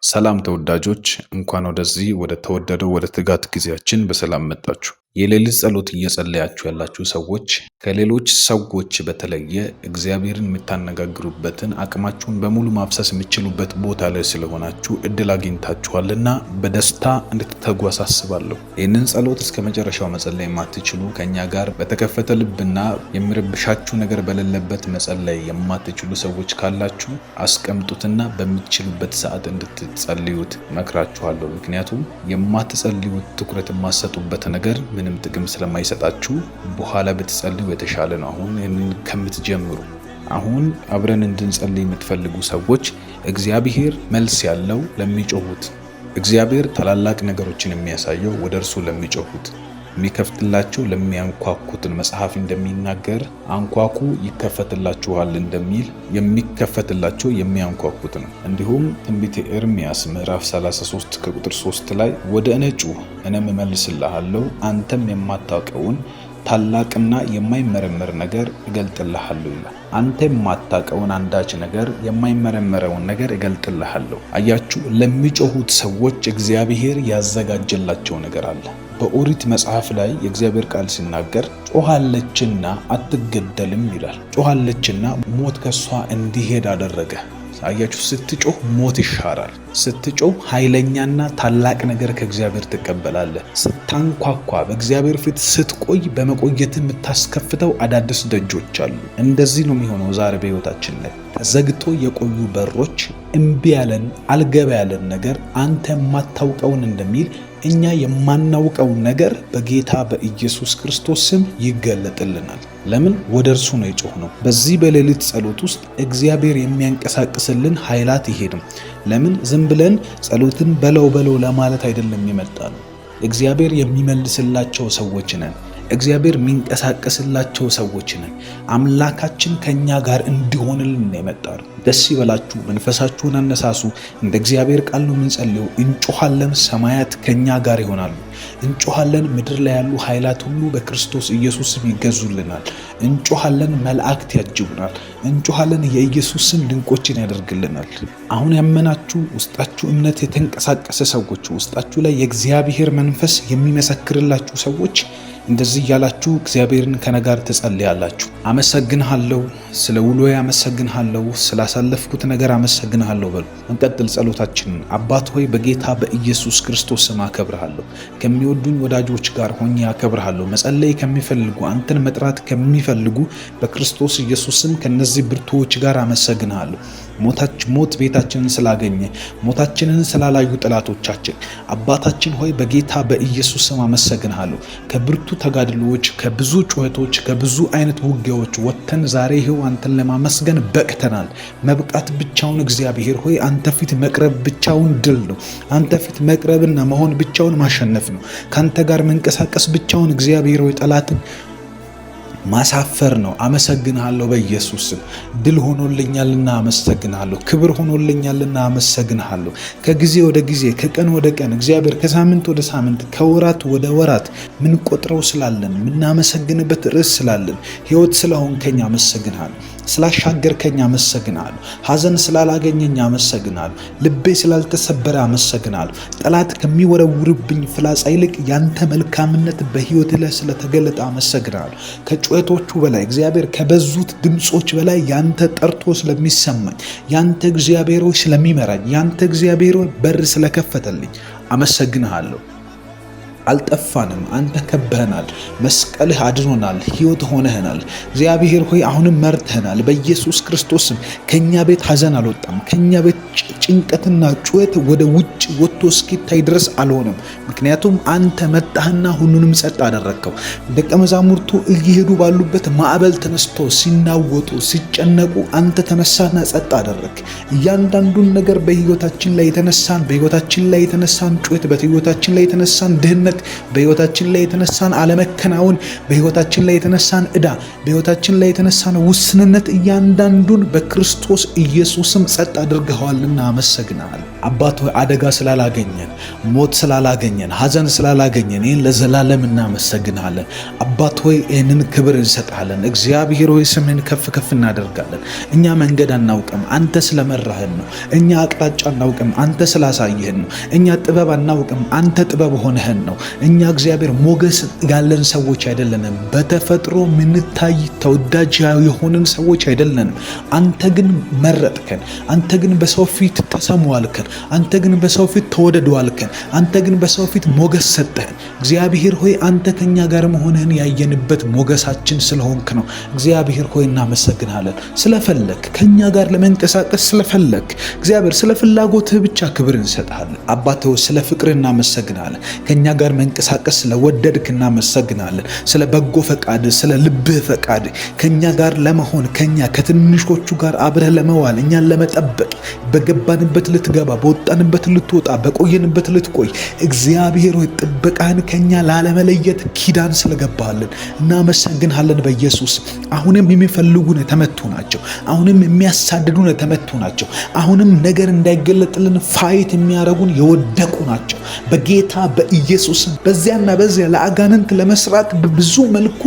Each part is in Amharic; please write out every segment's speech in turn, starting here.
ሰላም ተወዳጆች እንኳን ወደ ተወደደው ወደ ትጋት ጊዜያችን በሰላም መጣችሁ። የሌሊት ጸሎት እየጸለያችሁ ያላችሁ ሰዎች ከሌሎች ሰዎች በተለየ እግዚአብሔርን የምታነጋግሩበትን አቅማችሁን በሙሉ ማፍሰስ የምትችሉበት ቦታ ላይ ስለሆናችሁ እድል አግኝታችኋልና በደስታ እንድትተጉ አሳስባለሁ። ይህንን ጸሎት እስከ መጨረሻው መጸለይ የማትችሉ ከኛ ጋር በተከፈተ ልብና የሚረብሻችሁ ነገር በሌለበት መጸለይ የማትችሉ ሰዎች ካላችሁ አስቀምጡትና በምትችሉበት ሰዓት እንድትጸልዩት መክራችኋለሁ። ምክንያቱም የማትጸልዩት ትኩረት የማትሰጡበት ነገር ምንም ጥቅም ስለማይሰጣችሁ በኋላ ብትጸልዩ የተሻለ ነው። አሁን ይህንን ከምትጀምሩ አሁን አብረን እንድንጸልይ የምትፈልጉ ሰዎች እግዚአብሔር መልስ ያለው ለሚጮሁት፣ እግዚአብሔር ታላላቅ ነገሮችን የሚያሳየው ወደ እርሱ ለሚጮሁት፣ የሚከፍትላቸው ለሚያንኳኩትን መጽሐፍ እንደሚናገር አንኳኩ ይከፈትላችኋል እንደሚል የሚከፈትላቸው የሚያንኳኩት ነው። እንዲሁም ትንቢተ ኤርምያስ ምዕራፍ 33 ከቁጥር 3 ላይ ወደ እኔ ጩህ እኔም እመልስልሃለሁ፣ አንተም የማታውቀውን ታላቅና የማይመረመር ነገር እገልጥልሃለሁ ይላል። አንተ የማታውቀውን አንዳች ነገር የማይመረመረውን ነገር እገልጥልሃለሁ። አያችሁ፣ ለሚጮሁት ሰዎች እግዚአብሔር ያዘጋጀላቸው ነገር አለ። በኦሪት መጽሐፍ ላይ የእግዚአብሔር ቃል ሲናገር ጮኻለችና አትገደልም ይላል። ጮኻለችና ሞት ከሷ እንዲሄድ አደረገ። አያችሁ፣ ስትጮህ ሞት ይሻራል። ስትጮህ ኃይለኛና ታላቅ ነገር ከእግዚአብሔር ትቀበላለህ። ስታንኳኳ በእግዚአብሔር ፊት ስትቆይ በመቆየት የምታስከፍተው አዳዲስ ደጆች አሉ። እንደዚህ ነው የሚሆነው ዛሬ በሕይወታችን ላይ ተዘግቶ የቆዩ በሮች፣ እምቢ ያለን አልገባ ያለን ነገር አንተ የማታውቀውን እንደሚል እኛ የማናውቀውን ነገር በጌታ በኢየሱስ ክርስቶስ ስም ይገለጥልናል። ለምን? ወደ እርሱ ነው የጮህነው። በዚህ በሌሊት ጸሎት ውስጥ እግዚአብሔር የሚያንቀሳቅስልን ኃይላት ይሄድም። ለምን? ዝም ብለን ጸሎትን በለው ለማለት አይደለም የመጣነው። እግዚአብሔር የሚመልስላቸው ሰዎች ነን። እግዚአብሔር የሚንቀሳቀስላቸው ሰዎች ነን። አምላካችን ከኛ ጋር እንዲሆንልን ነው የመጣነው። ደስ ይበላችሁ፣ መንፈሳችሁን አነሳሱ። እንደ እግዚአብሔር ቃል ነው የምንጸልየው። እንጮኻለን፣ ሰማያት ከኛ ጋር ይሆናሉ። እንጮኻለን፣ ምድር ላይ ያሉ ኃይላት ሁሉ በክርስቶስ ኢየሱስ ስም ይገዙልናል። እንጮኻለን፣ መላእክት ያጅቡናል። እንጮኻለን፣ የኢየሱስ ስም ድንቆችን ያደርግልናል። አሁን ያመናችሁ ውስጣችሁ እምነት የተንቀሳቀሰ ሰዎች፣ ውስጣችሁ ላይ የእግዚአብሔር መንፈስ የሚመሰክርላችሁ ሰዎች እንደዚህ እያላችሁ እግዚአብሔርን ከነጋር ትጸልያላችሁ። አመሰግንሃለሁ፣ ስለ ውሎዬ አመሰግንሃለሁ፣ ስላሳለፍኩት ነገር አመሰግንሃለሁ በሉ። እንቀጥል ጸሎታችንን። አባት ሆይ በጌታ በኢየሱስ ክርስቶስ ስም አከብርሃለሁ። ከሚወዱኝ ወዳጆች ጋር ሆኜ አከብርሃለሁ። መጸለይ ከሚፈልጉ አንተን መጥራት ከሚፈልጉ በክርስቶስ ኢየሱስ ስም ከነዚህ ብርቱዎች ጋር አመሰግንሃለሁ። ሞት ቤታችንን ስላገኘ፣ ሞታችንን ስላላዩ ጠላቶቻችን አባታችን ሆይ በጌታ በኢየሱስ ስም አመሰግንሃለሁ። ከብርቱ ተጋድሎዎች፣ ከብዙ ጩኸቶች፣ ከብዙ አይነት ውጊያዎች ወጥተን ዛሬ ይኸው አንተን ለማመስገን በቅተናል። መብቃት ብቻውን እግዚአብሔር ሆይ አንተ ፊት መቅረብ ብቻውን ድል ነው። አንተ ፊት መቅረብና መሆን ብቻውን ማሸነፍ ነው። ካንተ ጋር መንቀሳቀስ ብቻውን እግዚአብሔር ሆይ ጠላትን ማሳፈር ነው። አመሰግንሃለሁ በኢየሱስ ስም። ድል ሆኖልኛልና አመሰግንሃለሁ። ክብር ሆኖልኛልና አመሰግንሃለሁ። ከጊዜ ወደ ጊዜ፣ ከቀን ወደ ቀን እግዚአብሔር ከሳምንት ወደ ሳምንት፣ ከወራት ወደ ወራት ምን ቆጥረው ስላለን ምናመሰግንበት ርዕስ ስላለን ሕይወት ስለሆንከኝ አመሰግንሃለሁ። ስላሻገርከኝ አመሰግናለሁ። ሐዘን ስላላገኘኝ አመሰግናለሁ። ልቤ ስላልተሰበረ አመሰግናለሁ። ጠላት ከሚወረውርብኝ ፍላጻ ይልቅ ያንተ መልካምነት በሕይወቴ ላይ ስለተገለጠ አመሰግናለሁ። ከጩኸቶቹ በላይ እግዚአብሔር ከበዙት ድምጾች በላይ ያንተ ጠርቶ ስለሚሰማኝ፣ ያንተ እግዚአብሔር ሆይ ስለሚመራኝ፣ ያንተ እግዚአብሔር ሆይ በር ስለከፈተልኝ አመሰግንሃለሁ። አልጠፋንም። አንተ ከበህናል። መስቀልህ አድኖናል። ሕይወት ሆነህናል። እግዚአብሔር ሆይ አሁንም መርተህናል። በኢየሱስ ክርስቶስም ከኛ ቤት ሐዘን አልወጣም። ከኛ ቤት ጭንቀትና ጩኸት ወደ ውጭ ወጥቶ እስኪታይ ድረስ አልሆነም። ምክንያቱም አንተ መጣህና ሁሉንም ጸጥ አደረግከው። ደቀ መዛሙርቱ እየሄዱ ባሉበት ማዕበል ተነስቶ ሲናወጡ ሲጨነቁ አንተ ተነሳና ጸጥ አደረግ። እያንዳንዱን ነገር በሕይወታችን ላይ የተነሳን ጩኸት፣ በሕይወታችን ላይ የተነሳን ድህነት፣ በሕይወታችን ላይ የተነሳን አለመከናወን፣ በሕይወታችን ላይ የተነሳን ዕዳ፣ በሕይወታችን ላይ የተነሳን ውስንነት እያንዳንዱን በክርስቶስ ኢየሱስም ጸጥ አድርገዋል። እናመሰግናለን። አባት ሆይ አደጋ ስላላገኘን፣ ሞት ስላላገኘን፣ ሐዘን ስላላገኘን ይህን ለዘላለም እናመሰግናለን። አባት ሆይ ይህንን ክብር እንሰጣለን። እግዚአብሔር ሆይ ስምህን ከፍ ከፍ እናደርጋለን። እኛ መንገድ አናውቅም፣ አንተ ስለመራህን ነው። እኛ አቅጣጫ አናውቅም፣ አንተ ስላሳየህን ነው። እኛ ጥበብ አናውቅም፣ አንተ ጥበብ ሆነህን ነው። እኛ እግዚአብሔር ሞገስ ያለን ሰዎች አይደለንም። በተፈጥሮ ምንታይ ተወዳጅ የሆንን ሰዎች አይደለንም። አንተ ግን መረጥከን። አንተ ግን በሰው ፊት ተሰሟልከን። አንተ ግን በሰው ፊት ተወደዷልከን። አንተ ግን በሰው ፊት ሞገስ ሰጠህን። እግዚአብሔር ሆይ አንተ ከኛ ጋር መሆንህን ያየንበት ሞገሳችን ስለሆንክ ነው። እግዚአብሔር ሆይ እናመሰግናለን። ስለፈለክ ከኛ ጋር ለመንቀሳቀስ ስለፈለክ እግዚአብሔር ስለ ፍላጎትህ ብቻ ክብር እንሰጥሃለን። አባት ሆይ ስለ ፍቅርህ እናመሰግናለን። ከኛ ጋር መንቀሳቀስ ስለወደድክ እናመሰግናለን። ስለ በጎ ፈቃድ፣ ስለ ልብህ ፈቃድ ከኛ ጋር ለመሆን ከኛ ከትንሾቹ ጋር አብረህ ለመዋል እኛን ለመጠበቅ በገባንበት ልትገባ በወጣንበት ልትወጣ በቆየንበት ልትቆይ እግዚአብሔር ሆይ ጥበቃህን ከኛ ላለመለየት ኪዳን ስለገባልን እናመሰግንሃለን። በኢየሱስ አሁንም የሚፈልጉን የተመቱ ናቸው። አሁንም የሚያሳድዱን የተመቱ ናቸው። አሁንም ነገር እንዳይገለጥልን ፋይት የሚያረጉን የወደቁ ናቸው። በጌታ በኢየሱስ በዚያና በዚያ ለአጋንንት ለመስራት በብዙ መልኩ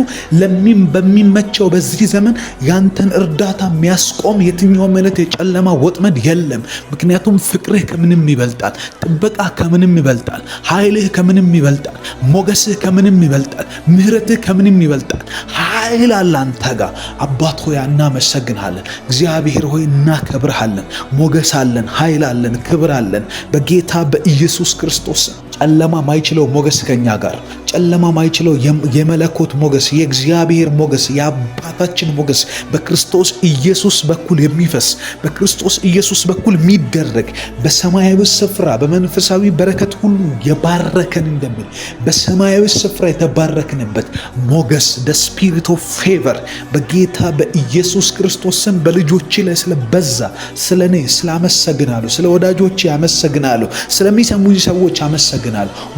በሚመቸው በዚህ ዘመን ያንተን እርዳታ የሚያስቆም የትኛውም አይነት የጨለማ ወጥመድ የለም። ምክንያቱም ፍቅርህ ከምንም ይበልጣል። ጥበቃ ከምንም ይበልጣል። ኃይልህ ከምንም ይበልጣል። ሞገስህ ከምንም ይበልጣል። ምህረትህ ከምንም ይበልጣል። ኃይል አለ አንተ ጋር። አባት ሆይ እናመሰግንሃለን። እግዚአብሔር ሆይ እናከብርሃለን። ሞገስ አለን፣ ኃይል አለን፣ ክብር አለን። በጌታ በኢየሱስ ክርስቶስ ጨለማ ማይችለው ሞገስ ከኛ ጋር፣ ጨለማ ማይችለው የመለኮት ሞገስ፣ የእግዚአብሔር ሞገስ፣ የአባታችን ሞገስ በክርስቶስ ኢየሱስ በኩል የሚፈስ በክርስቶስ ኢየሱስ በኩል የሚደረግ በሰማያዊ ስፍራ በመንፈሳዊ በረከት ሁሉ የባረከን እንደሚል በሰማያዊ ስፍራ የተባረክንበት ሞገስ the spirit of favor በጌታ በኢየሱስ ክርስቶስ ስም በልጆቼ ላይ ስለበዛ ስለኔ ስላመሰግናለሁ፣ ስለ ወዳጆቼ አመሰግናለሁ፣ ስለሚሰሙኝ ሰዎች አመሰግናለሁ።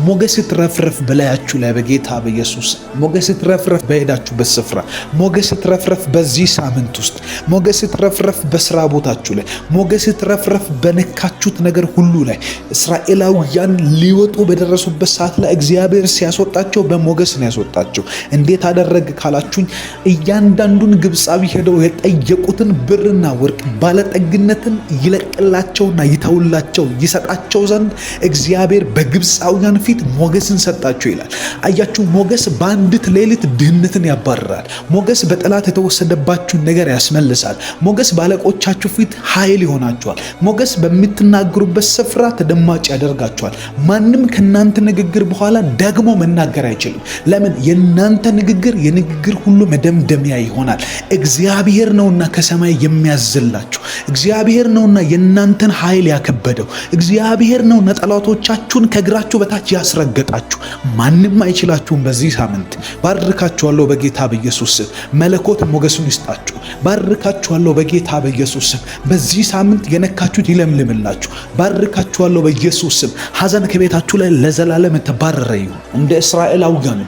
ሞገስ ትረፍረፍ በላያችሁ ላይ በጌታ በኢየሱስ ሞገስ ትረፍረፍ በሄዳችሁበት ስፍራ፣ ሞገስ ትረፍረፍ በዚህ ሳምንት ውስጥ፣ ሞገስ ትረፍረፍ በስራ ቦታችሁ ላይ፣ ሞገስ ትረፍረፍ በነካችሁት ነገር ሁሉ ላይ። እስራኤላውያን ሊወጡ በደረሱበት ሰዓት ላይ እግዚአብሔር ሲያስወጣቸው በሞገስ ነው ያስወጣቸው። እንዴት አደረገ ካላችሁኝ እያንዳንዱን ግብፃዊ ሄደው የጠየቁትን ብርና ወርቅ ባለጠግነትን ይለቅላቸውና ይተውላቸው ይሰጣቸው ዘንድ እግዚአብሔር በግብፃውያን ፊት ሞገስን ሰጣቸው ይላል። አያችሁ፣ ሞገስ በአንዲት ሌሊት ድህነትን ያባርራል። ሞገስ በጠላት የተወሰደባችሁን ነገር ያስመልሳል። ሞገስ ባለቆቻችሁ ፊት ኃይል ይሆናችኋል። ሞገስ በምትናገሩበት ስፍራ ተደማጭ ያደርጋችኋል። ማንም ከናንተ ንግግር በኋላ ደግሞ መናገር አይችልም። ለምን? የናንተ ንግግር የንግግር ሁሉ መደምደሚያ ይሆናል። እግዚአብሔር ነውና ከሰማይ የሚያዝላችሁ፣ እግዚአብሔር ነውና የናንተን ኃይል ያከበደው፣ እግዚአብሔር ነውና ጠላቶቻችሁን ከእግራችሁ በታች ያስረገጣችሁ። ማንም አይችላችሁም። በዚህ ሳምንት ባርካችኋለሁ በጌታ በኢየሱስ ስም። መለኮት ሞገሱን ይስጣችሁ። ባርካችኋለሁ በጌታ በኢየሱስ ስም። በዚህ ሳምንት የነካችሁት ይለምልምላችሁ። ባርካችኋለሁ በኢየሱስ ስም። ሐዘን ከቤታችሁ ላይ ለዘላለም ተባረረ ይሁን። እንደ እስራኤላውያን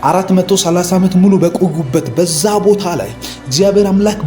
430 ዓመት ሙሉ በቆዩበት በዛ ቦታ ላይ እግዚአብሔር አምላክ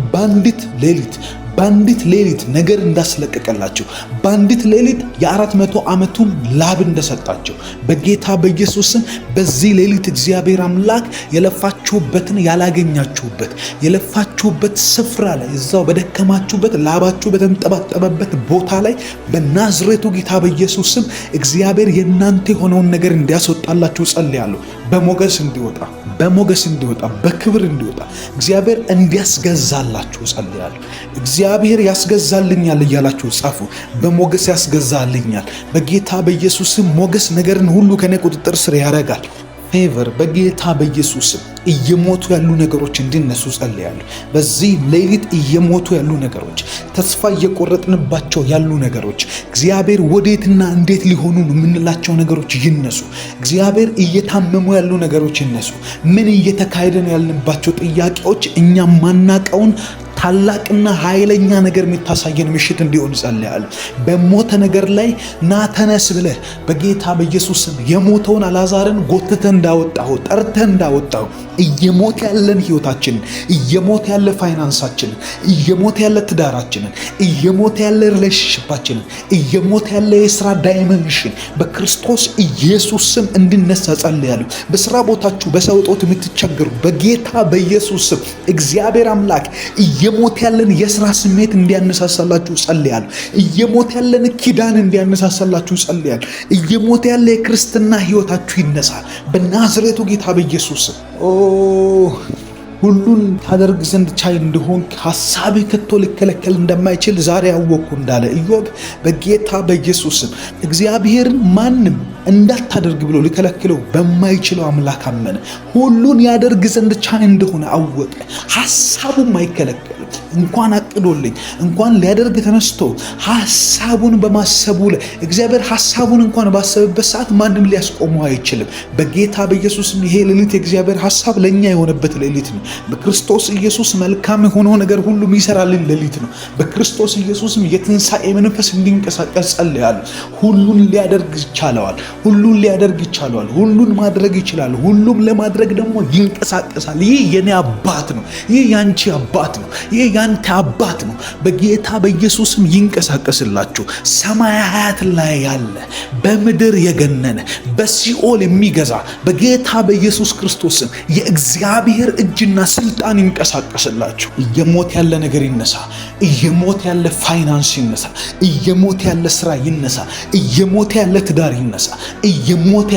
በአንዲት ሌሊት ነገር እንዳስለቀቀላቸው፣ በአንዲት ሌሊት የ400 ዓመቱን ላብ እንደሰጣቸው በጌታ በኢየሱስም በዚህ ሌሊት እግዚአብሔር አምላክ የለፋችሁበትን ያላገኛችሁበት የለፋችሁበት ስፍራ ላይ እዛው በደከማችሁበት ላባችሁ በተንጠባጠበበት ቦታ ላይ በናዝሬቱ ጌታ በኢየሱስም እግዚአብሔር የእናንተ የሆነውን ነገር እንዲያስወጣላችሁ ጸልያለሁ። በሞገስ እንዲወጣ በክብር እንዲወጣ እግዚአብሔር እንዲያስገዛላችሁ ጸልያለሁ። እግዚአብሔር ያስገዛልኛል እያላችሁ ጻፉ። በሞገስ ያስገዛልኛል። በጌታ በኢየሱስም ሞገስ ነገርን ሁሉ ከኔ ቁጥጥር ስር ያደርጋል። ፌቨር በጌታ በኢየሱስም እየሞቱ ያሉ ነገሮች እንዲነሱ ጸልያለሁ። በዚህ ሌሊት እየሞቱ ያሉ ነገሮች፣ ተስፋ እየቆረጥንባቸው ያሉ ነገሮች፣ እግዚአብሔር ወዴትና እንዴት ሊሆኑ የምንላቸው ነገሮች ይነሱ። እግዚአብሔር እየታመሙ ያሉ ነገሮች ይነሱ። ምን እየተካሄደ ነው ያልንባቸው ጥያቄዎች እኛ ማናቀውን ታላቅና ኃይለኛ ነገር የምታሳየን ምሽት እንዲሆን ጸልያለሁ። በሞተ ነገር ላይ ና ተነስ ብለህ በጌታ በኢየሱስ ስም የሞተውን አልዓዛርን ጎትተህ እንዳወጣው ጠርተህ እንዳወጣው እየሞተ ያለን ህይወታችንን፣ እየሞተ ያለ ፋይናንሳችንን፣ እየሞተ ያለ ትዳራችንን፣ እየሞተ ያለ ሪሌሽንሺፓችንን፣ እየሞተ ያለ የሥራ ዳይሜንሽን በክርስቶስ ኢየሱስ ስም እንዲነሳ ጸልያለሁ። በሥራ ቦታችሁ በሰው እጦት የምትቸገሩ በጌታ በኢየሱስ ስም እግዚአብሔር አምላክ እየሞተ ያለን የሥራ ስሜት እንዲያነሳሳላችሁ ጸልያለሁ። እየሞተ ያለን ኪዳን እንዲያነሳሳላችሁ ጸልያለሁ። እየሞተ ያለ የክርስትና ህይወታችሁ ይነሳ በናዝሬቱ ጌታ በኢየሱስ ስም። ሁሉን ታደርግ ዘንድ ቻይ እንደሆን ሐሳብህ ከቶ ሊከለከል እንደማይችል ዛሬ ያወቅኩ እንዳለ ኢዮብ በጌታ በኢየሱስ ስም እግዚአብሔርን ማንም እንዳታደርግ ብሎ ሊከለክለው በማይችለው አምላክ አመነ። ሁሉን ያደርግ ዘንድ ቻይ እንደሆነ አወቀ። ሐሳቡም አይከለከልም። እንኳን አቅዶልኝ እንኳን ሊያደርግ ተነስቶ ሐሳቡን በማሰቡ ላይ እግዚአብሔር ሐሳቡን እንኳን ባሰበበት ሰዓት ማንም ሊያስቆመው አይችልም። በጌታ በኢየሱስም ይሄ ሌሊት የእግዚአብሔር ሐሳብ ለኛ የሆነበት ሌሊት ነው። በክርስቶስ ኢየሱስ መልካም የሆነው ነገር ሁሉ የሚሰራልን ሌሊት ነው። በክርስቶስ ኢየሱስም የትንሣኤ መንፈስ እንዲንቀሳቀስ ጸልያለሁ። ሁሉን ሊያደርግ ይቻለዋል። ሁሉን ሊያደርግ ይቻለዋል። ሁሉን ማድረግ ይችላል። ሁሉም ለማድረግ ደግሞ ይንቀሳቀሳል። ይህ የኔ አባት ነው። ይህ ያንቺ አባት ነው። ይህ ያንተ አባት ነው። በጌታ በኢየሱስም ይንቀሳቀስላችሁ። ሰማያት ላይ ያለ በምድር የገነነ በሲኦል የሚገዛ በጌታ በኢየሱስ ክርስቶስም የእግዚአብሔር እጅና ስልጣን ይንቀሳቀስላችሁ። እየሞት ያለ ነገር ይነሳ። እየሞት ያለ ፋይናንስ ይነሳ። እየሞት ያለ ስራ ይነሳ። እየሞት ያለ ትዳር ይነሳ። እየሞት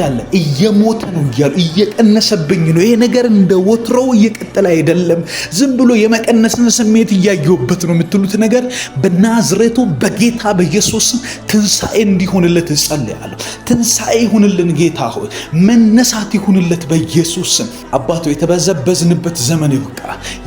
ነው እያሉ እየቀነሰብኝ ነው። ይሄ ነገር እንደ ወትሮው እየቀጠለ አይደለም። ዝም ብሎ የመቀነስን ስሜት እያየሁበት ነው የምትሉት ነገር በናዝሬቱ በጌታ በኢየሱስ ትንሣኤ እንዲሆንለት እጸልያለሁ። ትንሣኤ ይሁንልን ጌታ ሆይ፣ መነሳት ይሁንለት በኢየሱስ ስም። አባቶ የተበዘበዝንበት ዘመን ይብቃ።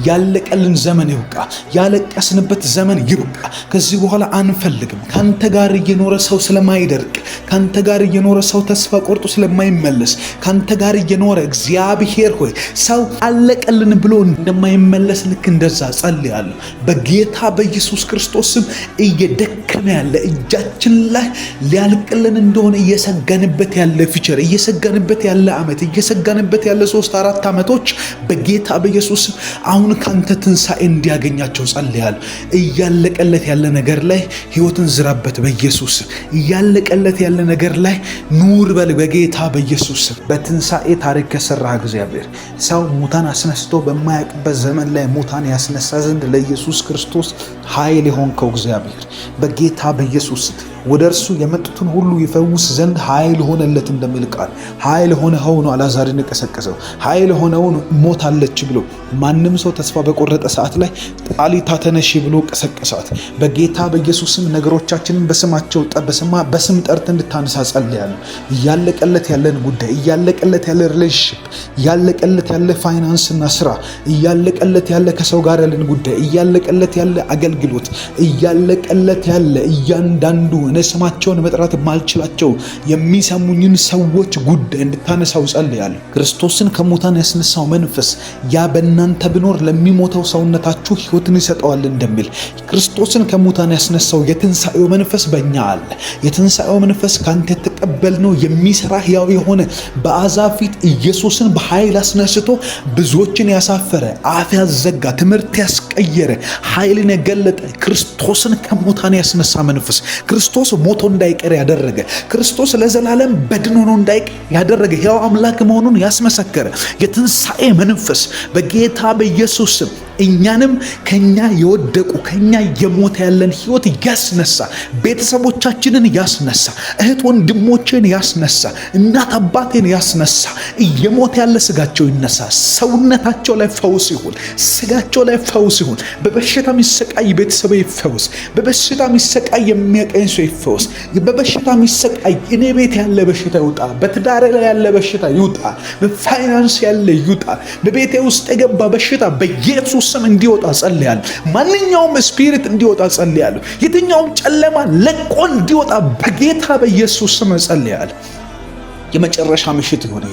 ያለቀልን ዘመን ይብቃ። ያለቀስንበት ዘመን ይብቃ። ከዚህ በኋላ አንፈልግም። ካንተ ጋር እየኖረ ሰው ስለማይደርቅ፣ ካንተ ጋር እየኖረ ሰው ተስፋ ቆርጦ ስለማይመለስ፣ ካንተ ጋር እየኖረ እግዚአብሔር ሆይ ሰው አለቀልን ብሎ እንደማይመለስ ልክ እንደዛ ጸልያለሁ በጌታ በኢየሱስ ክርስቶስ ስም። እየደከመ ያለ እጃችን ላይ ሊያልቅልን እንደሆነ እየሰጋንበት ያለ ፊቸር፣ እየሰጋንበት ያለ ዓመት፣ እየሰጋንበት ያለ 3-4 ዓመቶች በጌታ በኢየሱስ ስም አሁን ካንተ ትንሣኤ እንዲያገኛቸው ጸልያለሁ። እያለቀለት ያለ ነገር ላይ ሕይወትን ዝራበት በኢየሱስ ስም። እያለቀለት ያለ ነገር ላይ ኑር በል በጌታ በኢየሱስ ስም። በትንሣኤ ታሪክ ከሰራህ እግዚአብሔር ሰው ሙታን አስነስቶ በማያውቅበት ዘመን ላይ ሙታን ያስነሳ ዘንድ ለኢየሱስ ክርስቶስ ኃይል የሆንከው እግዚአብሔር በጌታ በኢየሱስ ወደ እርሱ የመጡትን ሁሉ ይፈውስ ዘንድ ኃይል ሆነለት እንደሚል ቃል ኃይል ሆነው ነው አልዓዛርን የቀሰቀሰው። ኃይል ሆነው ነው ሞታለች ብሎ ማንም ሰው ተስፋ በቆረጠ ሰዓት ላይ ጣሊታ ተነሺ ብሎ ቀሰቀሳት። በጌታ በኢየሱስም ነገሮቻችንን በስም ጠርተን እንድታነሳ ጸልያለሁ። እያለቀለት ያለን ጉዳይ፣ እያለቀለት ያለ ሪሌሽንሺፕ፣ እያለቀለት ያለ ፋይናንስና ስራ፣ እያለቀለት ያለ ከሰው ጋር ያለን ጉዳይ፣ እያለቀለት ያለ አገልግሎት፣ እያለቀለት ያለ እያንዳንዱ ስማቸውን መጥራት ማልችላቸው የሚሰሙኝን ሰዎች ጉዳይ እንድታነሳው ጸልያለሁ። ክርስቶስን ከሙታን ያስነሳው መንፈስ ያ በእናንተ ቢኖር ለሚሞተው ሰውነታችሁ ሕይወትን ይሰጠዋል እንደሚል ክርስቶስን ከሙታን ያስነሳው የትንሣኤው መንፈስ በእኛ አለ። የትንሣኤው መንፈስ ካንተ የተቀበልነው የሚሰራ ሕያው የሆነ በአሕዛብ ፊት ኢየሱስን በኃይል አስነስቶ ብዙዎችን ያሳፈረ፣ አፍ ያዘጋ፣ ትምህርት ያስቀየረ፣ ኃይልን የገለጠ ክርስቶስን ከሙታን ያስነሳ መንፈስ ክርስቶስ ሞቶ እንዳይቀር ያደረገ፣ ክርስቶስ ለዘላለም በድን ሆኖ እንዳይቀር ያደረገ፣ ሕያው አምላክ መሆኑን ያስመሰከረ የትንሣኤ መንፈስ በጌታ በኢየሱስ ስም እኛንም ከኛ የወደቁ ከኛ የሞተ ያለን ሕይወት ያስነሳ፣ ቤተሰቦቻችንን ያስነሳ፣ እህት ወንድሞችን ያስነሳ፣ እናት አባቴን ያስነሳ። እየሞተ ያለ ስጋቸው ይነሳ። ሰውነታቸው ላይ ፈውስ ይሁን። ስጋቸው ላይ ፈውስ ይሁን። በበሽታ የሚሰቃይ ቤተሰብ ይፈውስ። በበሽታ የሚሰቃይ የሚያቀኝ ሰው ይፈውስ። በበሽታ የሚሰቃይ እኔ ቤት ያለ በሽታ ይውጣ። በትዳሬ ላይ ያለ በሽታ ይውጣ። በፋይናንስ ያለ ይውጣ። በቤቴ ውስጥ የገባ በሽታ በኢየሱስ ስም እንዲወጣ ጸልያለሁ። ማንኛውም ስፒሪት እንዲወጣ ጸልያለሁ። የትኛውም ጨለማ ለቆ እንዲወጣ በጌታ በኢየሱስ ስም ጸልያለሁ። የመጨረሻ ምሽት ይሁን።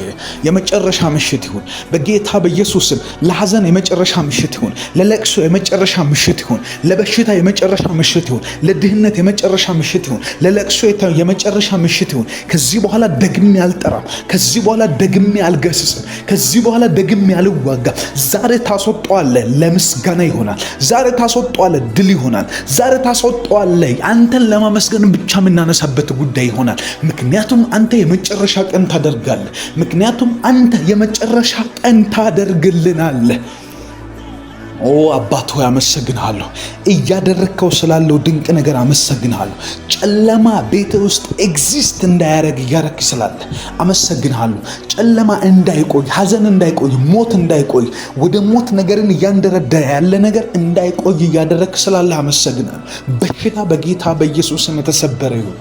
የመጨረሻ ምሽት ይሁን በጌታ በኢየሱስ ስም። ለሐዘን የመጨረሻ ምሽት ይሁን። ለለቅሶ የመጨረሻ ምሽት ይሁን። ለበሽታ የመጨረሻ ምሽት ይሁን። ለድህነት የመጨረሻ ምሽት ይሁን። ለለቅሶ የመጨረሻ ምሽት ይሁን። ከዚህ በኋላ ደግሜ አልጠራም። ከዚህ በኋላ ደግሜ አልገስጽም። ከዚህ በኋላ ደግሜ አልዋጋም። ዛሬ ታስወጣዋለህ፣ ለምስጋና ይሆናል። ዛሬ ታስወጣዋለህ፣ ድል ይሆናል። ዛሬ ታስወጣዋለህ፣ አንተን ለማመስገን ብቻ የምናነሳበት ጉዳይ ይሆናል። ምክንያቱም አንተ የመጨረሻ ቀን ታደርጋለህ። ምክንያቱም አንተ የመጨረሻ ቀን ታደርግልናለህ። ኦ አባት ሆይ አመሰግንሃለሁ። እያደረግከው ስላለው ድንቅ ነገር አመሰግንሃለሁ። ጨለማ ቤት ውስጥ ኤግዚስት እንዳያደርግ እያደረግ ስላለ አመሰግንሃለሁ። ጨለማ እንዳይቆይ፣ ሐዘን እንዳይቆይ፣ ሞት እንዳይቆይ፣ ወደ ሞት ነገርን እያንደረደረ ያለ ነገር እንዳይቆይ እያደረግ ስላለ አመሰግንሃለሁ። በሽታ በጌታ በኢየሱስ ስም የተሰበረ ይሁን።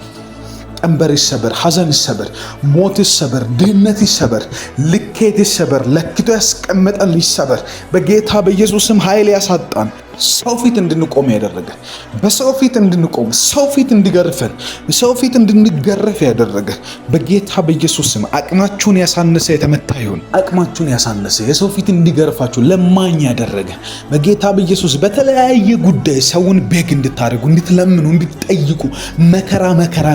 ቀንበር ይሰበር፣ ሐዘን ይሰበር፣ ሞት ይሰበር፣ ድህነት ይሰበር፣ ልኬት ይሰበር፣ ለክቶ ያስቀመጠን ይሰበር። በጌታ በኢየሱስም ኃይል ያሳጣን ሰው ፊት እንድንቆም ያደረገ፣ በሰው ፊት እንድንቆም፣ ሰው ፊት እንዲገርፈን፣ ሰው ፊት እንድንገረፍ ያደረገ በጌታ በኢየሱስም አቅማችሁን ያሳነሰ የተመታ ይሁን። አቅማችሁን ያሳነሰ የሰው ፊት እንዲገርፋችሁ ለማኝ ያደረገ በጌታ በኢየሱስ በተለያየ ጉዳይ ሰውን ቤግ እንድታደርጉ፣ እንድትለምኑ፣ እንድትጠይቁ መከራ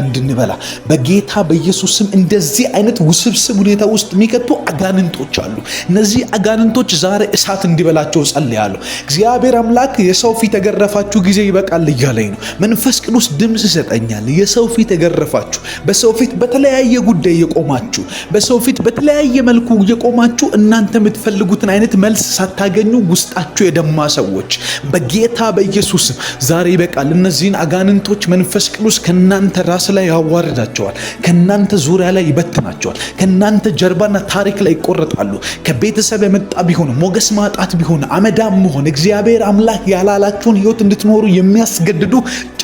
እንድንበላ በጌታ በኢየሱስም እንደዚህ አይነት ውስብስብ ሁኔታ ውስጥ የሚከቱ አጋንንቶች አሉ። እነዚህ አጋንንቶች ዛሬ እሳት እንዲበላቸው ጸልያለሁ። እግዚአብሔር አምላክ የሰው ፊት የገረፋችሁ ጊዜ ይበቃል እያለኝ ነው። መንፈስ ቅዱስ ድምፅ ይሰጠኛል። የሰው ፊት የገረፋችሁ፣ በሰው ፊት በተለያየ ጉዳይ የቆማችሁ፣ በሰው ፊት በተለያየ መልኩ የቆማችሁ፣ እናንተ የምትፈልጉትን አይነት መልስ ሳታገኙ ውስጣችሁ የደማ ሰዎች በጌታ በኢየሱስ ዛሬ ይበቃል። እነዚህን አጋንንቶች መንፈስ ቅዱስ ከናንተ ራስ ላይ ያዋርዳቸዋል። ከናንተ ዙሪያ ላይ ይበትናቸዋል። ከናንተ ጀርባና ታሪክ ላይ ይቆረጣሉ። ከቤተሰብ የመጣ ቢሆን፣ ሞገስ ማጣት ቢሆን፣ አመዳም መሆን፣ እግዚአብሔር አምላክ ያላላችሁን ህይወት እንድትኖሩ የሚያስገድዱ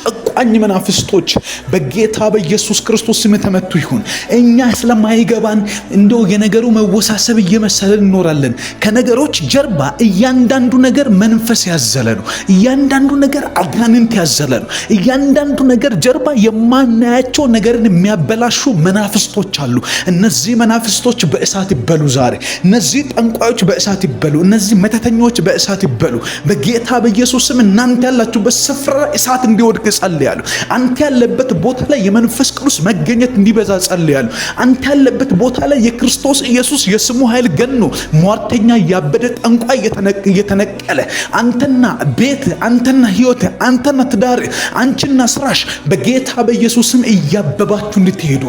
ጨቋኝ መናፍስቶች በጌታ በኢየሱስ ክርስቶስ ስም የተመቱ ይሁን። እኛ ስለማይገባን እንደው የነገሩ መወሳሰብ እየመሰለን እንኖራለን። ከነገሮች ጀርባ እያንዳንዱ ነገር መንፈስ ያዘለ ነው። እያንዳንዱ ነገር አጋንንት ያዘለ ነው። እያንዳንዱ ነገር ጀርባ የማናያቸው ነገርን የሚያበላሹ መናፍስቶች አሉ። እነዚህ መናፍስቶች በእሳት ይበሉ ዛሬ። እነዚህ ጠንቋዮች በእሳት ይበሉ። እነዚህ መተተኞች በእሳት ይበሉ በጌታ በኢየሱስ ስም። እናንተ ያላችሁበት ስፍራ እሳት እንዲወድቅ ጸልያለሁ። አንተ ያለበት ቦታ ላይ የመንፈስ ቅዱስ መገኘት እንዲበዛ ጸልያለሁ። አንተ ያለበት ቦታ ላይ የክርስቶስ ኢየሱስ የስሙ ኃይል ገኖ ሟርተኛ ያበደ ጠንቋይ እየተነቀለ አንተና ቤት፣ አንተና ህይወት፣ አንተና ትዳር፣ አንቺና ስራሽ በጌታ በኢየሱስ ስም እያበባችሁ እንድትሄዱ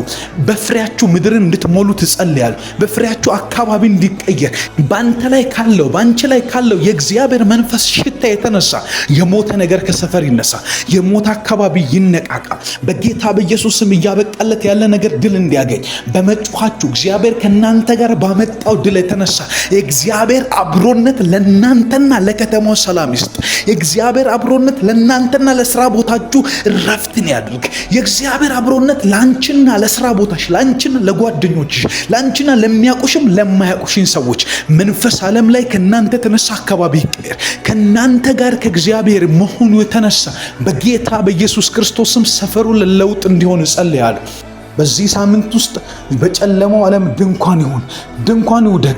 በፍሬያችሁ ምድርን እንድትሞሉ ትጸልያለሁ። በፍሬያችሁ አካባቢ እንዲቀየር ባንተ ላይ ካለው ባንቺ ላይ ካለው የእግዚአብሔር መንፈስ ሽታ የተነሳ የሞተ ነገር ከሰፈር ይነሳ። የሞተ አካባቢ ይነቃቃ። በጌታ በኢየሱስ ስም እያበቃለት ያለ ነገር ድል እንዲያገኝ በመጮኻችሁ እግዚአብሔር ከናንተ ጋር ባመጣው ድል የተነሳ የእግዚአብሔር አብሮነት ለናንተና ለከተማው ሰላም ይስጥ። የእግዚአብሔር አብሮነት ለናንተና ለስራ ቦታችሁ ረፍትን ያድርግ። የእግዚአብሔር አብሮነት ላንቺና ለስራ ቦታሽ፣ ላንቺና ለጓደኞችሽ፣ ላንቺና ለሚያውቁሽም ለማያውቁሽን ሰዎች መንፈስ ዓለም ላይ ከናንተ የተነሳ አካባቢ ይቀየር። ከናንተ ጋር ከእግዚአብሔር መሆኑ የተነሳ በጌታ በኢየሱስ ክርስቶስም ሰፈሩ ለለውጥ እንዲሆን ጸልያለሁ። በዚህ ሳምንት ውስጥ በጨለማው ዓለም ድንኳን ይሁን፣ ድንኳን ይውደቅ፣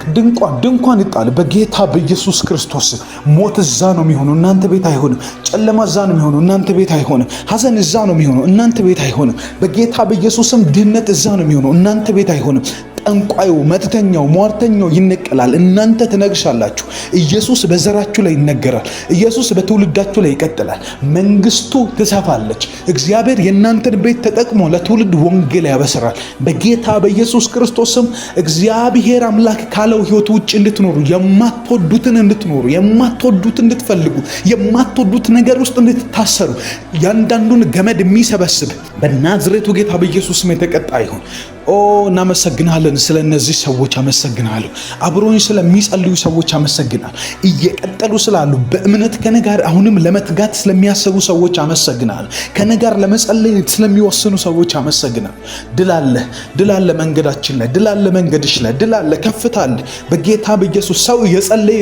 ድንኳን ይጣል በጌታ በኢየሱስ ክርስቶስ። ሞት እዛ ነው የሚሆነው፣ እናንተ ቤት አይሆንም። ጨለማ እዛ ነው የሚሆነው፣ እናንተ ቤት አይሆንም። ሐዘን እዛ ነው የሚሆነው፣ እናንተ ቤት አይሆንም። በጌታ በኢየሱስም ድህነት እዛ ነው የሚሆነው፣ እናንተ ቤት አይሆንም። ጠንቋዩ፣ መተተኛው፣ ሟርተኛው ይነቀላል፣ እናንተ ትነግሳላችሁ። ኢየሱስ በዘራችሁ ላይ ይነገራል። ኢየሱስ በትውልዳችሁ ላይ ይቀጥላል። መንግስቱ ትሰፋለች። እግዚአብሔር የእናንተን ቤት ተጠቅሞ ለትውልድ ወንጌል ያበስራል። በጌታ በኢየሱስ ክርስቶስም እግዚአብሔር አምላክ ካለው ህይወት ውጭ እንድትኖሩ፣ የማትወዱትን እንድትኖሩ፣ የማትወዱት እንድትፈልጉ፣ የማትወዱት ነገር ውስጥ እንድትታሰሩ ያንዳንዱን ገመድ የሚሰበስብ በናዝሬቱ ጌታ በኢየሱስ ስም የተቀጣ ይሁን። እናመሰግናለን። ስለ እነዚህ ሰዎች አመሰግናለሁ። አብሮኝ ስለሚጸልዩ ሰዎች አመሰግናለሁ። እየቀጠሉ ስላሉ በእምነት ከነጋር አሁንም ለመትጋት ስለሚያስቡ ሰዎች አመሰግናለሁ። ከነጋር ለመጸለይ ስለሚወስኑ ሰዎች አመሰግናለሁ። ድል አለ መንገዳችን ላይ፣ ድል አለ መንገድሽ ላይ፣ ድል አለ፣ ከፍታ አለ። በጌታ በኢየሱስ ሰው የጸለየ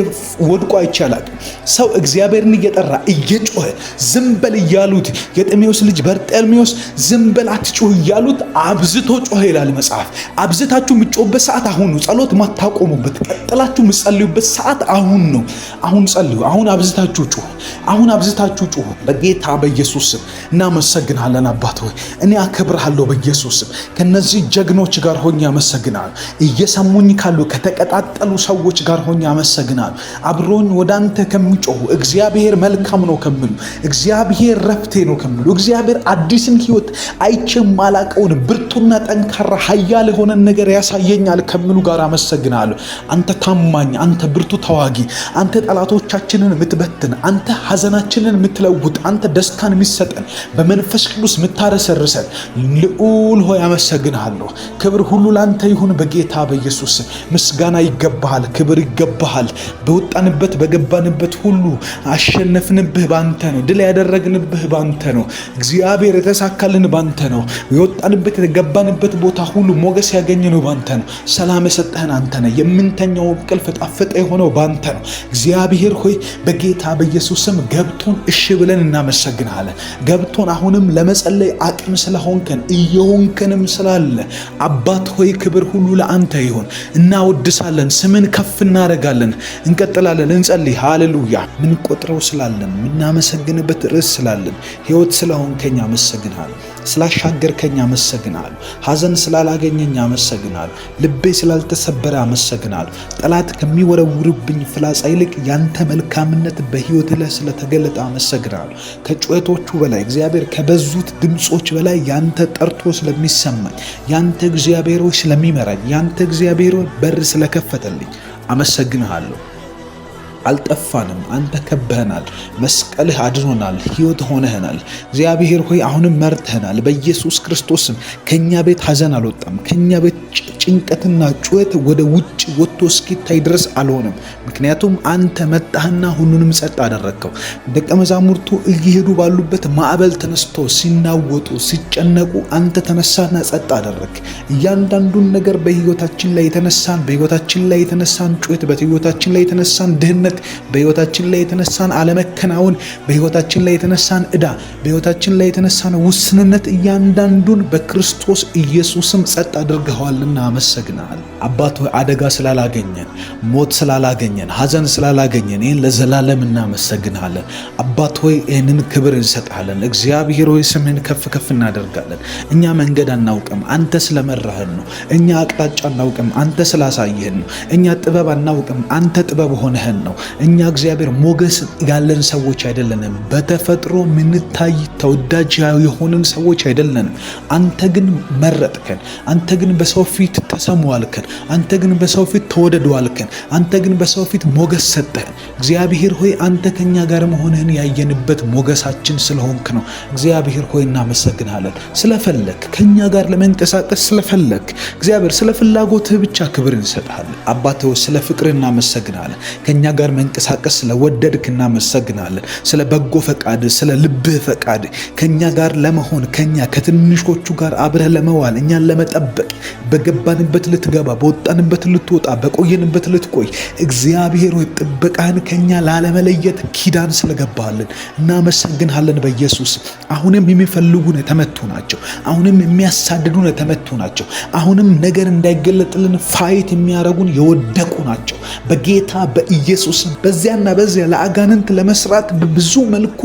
ወድቆ አይቻላል። ሰው እግዚአብሔርን እየጠራ እየጮኸ ዝም በል እያሉት የጤሜዎስ ልጅ በርጤሜዎስ ዝም በል አትጮህ እያሉት አብዝቶ ጮኸ ይላል መጽሐፍ። አብዝታችሁ የምትጮህበት ሰዓት አሁን ነው። ጸሎት ማታቆሙበት ቀጥላችሁ የምትጸልዩበት ሰዓት አሁን ነው። አሁን ጸልዩ። አሁን አብዝታችሁ ጩሁ። አሁን አብዝታችሁ ጩሁ። በጌታ በኢየሱስ ስም እናመሰግናለን። አባት ሆይ እኔ አከብርሃለሁ በኢየሱስ ስም። ከነዚህ ጀግኖች ጋር ሆኜ አመሰግናለሁ። እየሰሙኝ ካሉ ከተቀጣጠሉ ሰዎች ጋር ሆኜ አመሰግናለሁ። አብሮኝ ወደ አንተ ከሚጮሁ እግዚአብሔር መልካም ነው ከሚሉ፣ እግዚአብሔር ረፍቴ ነው ከሚሉ፣ እግዚአብሔር አዲስን ህይወት አይቼም ማላቀውን ብርቱና ጠንካራ ኃያል የሆነን ነገር ያሳየኛል ከሚሉ ጋር አመሰግናለሁ። አንተ ታማኝ፣ አንተ ብርቱ ተዋጊ፣ አንተ ጠላቶቻችንን የምትበትን፣ አንተ ሐዘናችንን የምትለውጥ፣ አንተ ደስታን የሚሰጠን፣ በመንፈስ ቅዱስ የምታረሰርሰን ልዑል ሆይ አመሰግናለሁ። ክብር ሁሉ ላንተ ይሁን በጌታ በኢየሱስ ምስጋና ይገባሃል፣ ክብር ይገባሃል። በወጣንበት በገባንበት ሁሉ አሸነፍንብህ ባንተ ነው። ድል ያደረግንብህ ባንተ ነው። እግዚአብሔር የተሳካልን ባንተ ነው። የወጣንበት የገባንበት ቦታ ሁሉ ሞገስ ያገኘነው ባንተ ነው። ሰላም የሰጠህን አንተ ነህ። የምንተኛው እንቅልፍ ጣፈጠ የሆነው ባንተ ነው። እግዚአብሔር ሆይ በጌታ በኢየሱስም ገብቶን እሺ ብለን እናመሰግናለን። ገብቶን አሁንም ለመጸለይ አቅም ስለሆንከን እየሆንከንም ስላለ አባት ሆይ ክብር ሁሉ ለአንተ ይሁን። እናወድሳለን፣ ስምን ከፍ እናደርጋለን። እንቀጥላለን፣ እንጸልይ። ሃሌሉያ። ምን ቆጥረው ስላለን ምናመሰግንበት ርዕስ ስላለን ሕይወት ስለሆንከኝ አመሰግናለሁ። ስላሻገርከኝ አመሰግናለሁ። ሐዘን ስላላገኘኝ አመሰግናለሁ። ልቤ ስላልተሰበረ አመሰግናለሁ። ጠላት ከሚወረውርብኝ ፍላጻ ይልቅ ያንተ መልካምነት በሕይወት ላይ ስለተገለጠ አመሰግናለሁ። ከጩኸቶቹ በላይ እግዚአብሔር ከበዙት ድምጾች በላይ ያንተ ጠርቶ ስለሚሰማኝ፣ ያንተ እግዚአብሔር ሆይ ስለሚመራኝ፣ ያንተ እግዚአብሔር ሆይ በር ስለከፈተልኝ አመሰግንሃለሁ። አልጠፋንም። አንተ ከበህናል። መስቀልህ አድኖናል። ሕይወት ሆነህናል። እግዚአብሔር ሆይ አሁንም መርተህናል። በኢየሱስ ክርስቶስም ከኛ ቤት ሐዘን አልወጣም። ከኛ ቤት ጭንቀትና ጩኸት ወደ ውጭ ወጥቶ እስኪታይ ድረስ አልሆነም። ምክንያቱም አንተ መጣህና ሁሉንም ጸጥ አደረግከው። ደቀ መዛሙርቱ እየሄዱ ባሉበት ማዕበል ተነስቶ ሲናወጡ ሲጨነቁ አንተ ተነሳና ጸጥ አደረግ። እያንዳንዱን ነገር በሕይወታችን ላይ የተነሳን ጩኸት፣ በሕይወታችን ላይ የተነሳን ድህነት፣ በሕይወታችን ላይ የተነሳን አለመከናወን፣ በሕይወታችን ላይ የተነሳን ዕዳ፣ በሕይወታችን ላይ የተነሳን ውስንነት እያንዳንዱን በክርስቶስ ኢየሱስም ጸጥ አድርገዋልና አመሰግናል። አባት ሆይ አደጋ ስላላገኘን፣ ሞት ስላላገኘን፣ ሐዘን ስላላገኘን ይህን ለዘላለም እናመሰግናለን። አባት ሆይ ይህንን ክብር እንሰጣለን። እግዚአብሔር ሆይ ስምህን ከፍ ከፍ እናደርጋለን። እኛ መንገድ አናውቅም፣ አንተ ስለመራህን ነው። እኛ አቅጣጫ አናውቅም፣ አንተ ስላሳየህን ነው። እኛ ጥበብ አናውቅም፣ አንተ ጥበብ ሆነህን ነው። እኛ እግዚአብሔር ሞገስ ያለን ሰዎች አይደለንም። በተፈጥሮ ምንታይ ተወዳጅ የሆንን ሰዎች አይደለንም። አንተ ግን መረጥከን። አንተ ግን በሰው ፊት ተሰሙዋልከን። አንተ ግን በሰው ፊት ተወደደዋልከን። አንተ ግን በሰው ፊት ሞገስ ሰጠህን። እግዚአብሔር ሆይ አንተ ከኛ ጋር መሆንህን ያየንበት ሞገሳችን ስለሆንክ ነው። እግዚአብሔር ሆይ እናመሰግናለን። ስለፈለክ ከኛ ጋር ለመንቀሳቀስ ስለፈለክ እግዚአብሔር ስለ ፍላጎትህ ብቻ ክብር እንሰጥሃለን። አባት ሆይ ስለ ፍቅር እናመሰግናለን። ከኛ ጋር መንቀሳቀስ ስለወደድክ እናመሰግናለን። ስለ በጎ ፈቃድ፣ ስለ ልብህ ፈቃድ ከኛ ጋር ለመሆን ከኛ ከትንሾቹ ጋር አብረህ ለመዋል እኛን ለመጠበቅ በገባንበት ልትገባ በወጣንበት ልትወጣ በቆየንበት ልትቆይ እግዚአብሔር ሆይ ጥበቃህን ከኛ ላለመለየት ኪዳን ስለገባልን እናመሰግንሃለን። በኢየሱስ አሁንም የሚፈልጉን የተመቱ ናቸው። አሁንም የሚያሳድዱን የተመቱ ናቸው። አሁንም ነገር እንዳይገለጥልን ፋይት የሚያረጉን የወደቁ ናቸው። በጌታ በኢየሱስ በዚያና በዚያ ለአጋንንት ለመስራት በብዙ መልኩ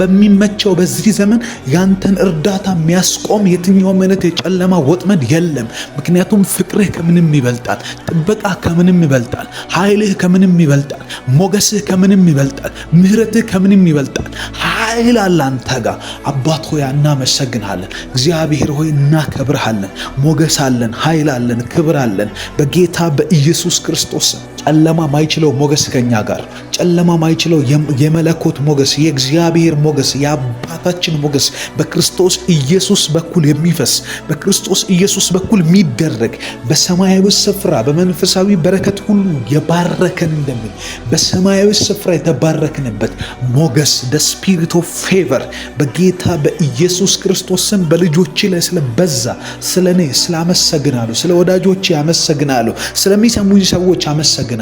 በሚመቸው በዚህ ዘመን ያንተን እርዳታ የሚያስቆም የትኛውም አይነት የጨለማ ወጥመድ የለም። ምክንያቱም ፍቅርህ ከምንም ይበልጣል። ጥበቃ ከምንም ይበልጣል። ኃይልህ ከምንም ይበልጣል። ሞገስህ ከምንም ይበልጣል። ምሕረትህ ከምንም ይበልጣል። ኃይል አለ አንተ ጋር። አባት ሆይ እናመሰግንሃለን። እግዚአብሔር ሆይ እናከብርሃለን። ሞገስ አለን፣ ኃይል አለን፣ ክብር አለን። በጌታ በኢየሱስ ክርስቶስ ጨለማ ማይችለው ሞገስ ከኛ ጋር፣ ጨለማ ማይችለው የመለኮት ሞገስ፣ የእግዚአብሔር ሞገስ፣ የአባታችን ሞገስ በክርስቶስ ኢየሱስ በኩል የሚፈስ በክርስቶስ ኢየሱስ በኩል የሚደረግ በሰማያዊ ስፍራ በመንፈሳዊ በረከት ሁሉ የባረከን እንደምን በሰማያዊ ስፍራ የተባረክንበት ሞገስ the spirit of favor በጌታ በኢየሱስ ክርስቶስ ስም በልጆቼ ላይ ስለበዛ ስለኔ ስላመሰግናለሁ። ስለ ወዳጆቼ አመሰግናለሁ። ስለሚሰሙኝ ሰዎች አመሰግናለሁ።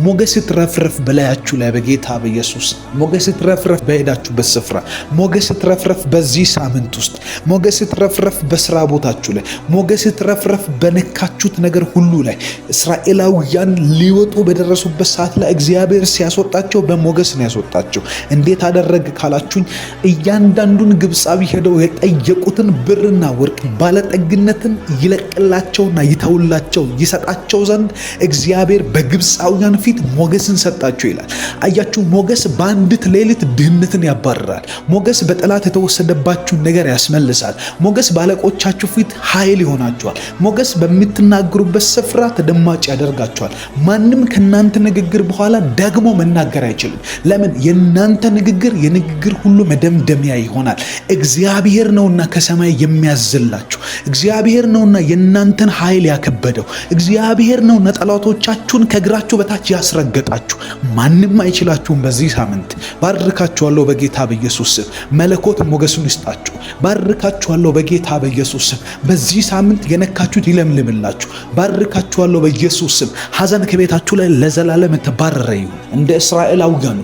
ሞገስ ትረፍረፍ በላያችሁ ላይ በጌታ በኢየሱስ ሞገስ ትረፍረፍ። በሄዳችሁበት ስፍራ ሞገስ ትረፍረፍ። በዚህ ሳምንት ውስጥ ሞገስ ትረፍረፍ። በስራ ቦታችሁ ላይ ሞገስ ትረፍረፍ። በነካችሁት ነገር ሁሉ ላይ እስራኤላውያን ሊወጡ በደረሱበት ሰዓት ላይ እግዚአብሔር ሲያስወጣቸው በሞገስ ነው ያስወጣቸው። እንዴት አደረገ ካላችሁኝ እያንዳንዱን ግብፃዊ ሄደው የጠየቁትን ብርና ወርቅ ባለጠግነትን ይለቅላቸውና ይተውላቸው ይሰጣቸው ዘንድ እግዚአብሔር በግብፃውያን ፊት ሞገስን ሰጣቸው ይላል። አያችሁ፣ ሞገስ በአንዲት ሌሊት ድህነትን ያባርራል። ሞገስ በጠላት የተወሰደባችሁን ነገር ያስመልሳል። ሞገስ ባለቆቻችሁ ፊት ኃይል ይሆናችኋል። ሞገስ በምትናገሩበት ስፍራ ተደማጭ ያደርጋችኋል። ማንም ከናንተ ንግግር በኋላ ደግሞ መናገር አይችልም። ለምን? የናንተ ንግግር የንግግር ሁሉ መደምደሚያ ይሆናል። እግዚአብሔር ነውና ከሰማይ የሚያዝላችሁ። እግዚአብሔር ነውና የናንተን ኃይል ያከበደው። እግዚአብሔር ነውና ጠላቶቻችሁን ከእግራችሁ በታች ያስረገጣችሁ። ማንም አይችላችሁም። በዚህ ሳምንት ባርካችኋለሁ በጌታ በኢየሱስ ስም። መለኮት ሞገሱን ይስጣችሁ። ባርካችኋለሁ በጌታ በኢየሱስ ስም። በዚህ ሳምንት የነካችሁት ይለምልምላችሁ። ባርካችኋለሁ በኢየሱስ ስም። ሐዘን ከቤታችሁ ላይ ለዘላለም ተባረረ ይሁን። እንደ እስራኤላውያኑ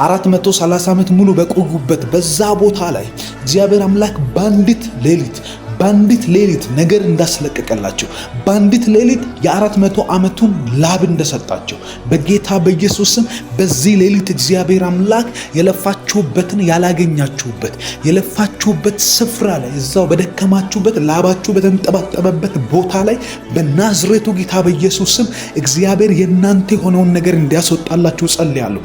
430 ዓመት ሙሉ በቆዩበት በዛ ቦታ ላይ እግዚአብሔር አምላክ በአንዲት ሌሊት ነገር እንዳስለቀቀላቸው፣ በአንዲት ሌሊት የ400 ዓመቱን ላብ እንደሰጣቸው በጌታ በኢየሱስ ስም በዚህ ሌሊት እግዚአብሔር አምላክ የለፋችሁበትን ያላገኛችሁበት የለፋችሁበት ስፍራ ላይ እዛው በደከማችሁበት ላባችሁ በተንጠባጠበበት ቦታ ላይ በናዝሬቱ ጌታ በኢየሱስ ስም እግዚአብሔር የእናንተ የሆነውን ነገር እንዲያስወጣላችሁ ጸልያለሁ።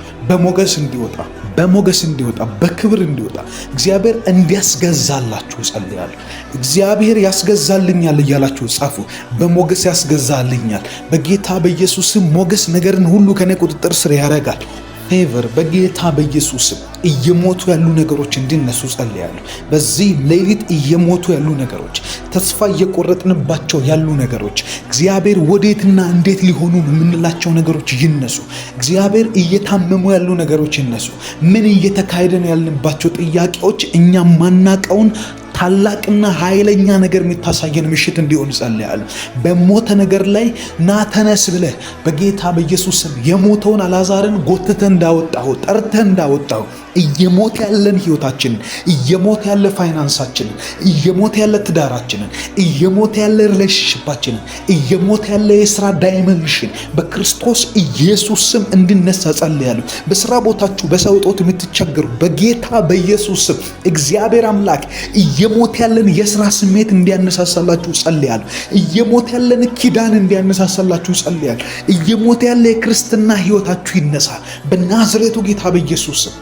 በሞገስ እንዲወጣ በክብር እንዲወጣ እግዚአብሔር እንዲያስገዛላችሁ ጸልያለሁ። እግዚአብሔር ያስገዛልኛል እያላችሁ ጻፉ። በሞገስ ያስገዛልኛል። በጌታ በኢየሱስ ስም ሞገስ ነገርን ሁሉ ከኔ ቁጥጥር ስር ያደርጋል። ፌቨር በጌታ በኢየሱስ ስም እየሞቱ ያሉ ነገሮች እንዲነሱ ጸልያለሁ። በዚህ ሌሊት እየሞቱ ያሉ ነገሮች፣ ተስፋ እየቆረጥንባቸው ያሉ ነገሮች፣ እግዚአብሔር ወዴትና እንዴት ሊሆኑ የምንላቸው ነገሮች ይነሱ። እግዚአብሔር እየታመሙ ያሉ ነገሮች ይነሱ። ምን እየተካሄደ ነው ያልንባቸው ጥያቄዎች እኛ ማናቀውን ታላቅና ኃይለኛ ነገር የሚታሳየን ምሽት እንዲሆን ጸልያለሁ። በሞተ ነገር ላይ ና ተነስ ብለህ በጌታ በኢየሱስ ስም የሞተውን አልዓዛርን ጎትተህ እንዳወጣው ጠርተህ እንዳወጣው እየሞተ ያለን ህይወታችንን፣ እየሞተ ያለ ፋይናንሳችንን፣ እየሞተ ያለ ትዳራችንን፣ እየሞተ ያለ ሪሌሽንሺፓችንን፣ እየሞተ ያለ የሥራ ዳይመንሽን በክርስቶስ ኢየሱስ ስም እንዲነሳ ጸልያለሁ። በሥራ ቦታችሁ በሰው እጦት የምትቸገሩ በጌታ በኢየሱስ ስም እግዚአብሔር አምላክ እየሞተ ያለን የሥራ ስሜት እንዲያነሳሳላችሁ ጸልያለሁ። እየሞተ ያለን ኪዳን እንዲያነሳሳላችሁ ጸልያለሁ። እየሞተ ያለ የክርስትና ህይወታችሁ ይነሳ በናዝሬቱ ጌታ በኢየሱስ ስም።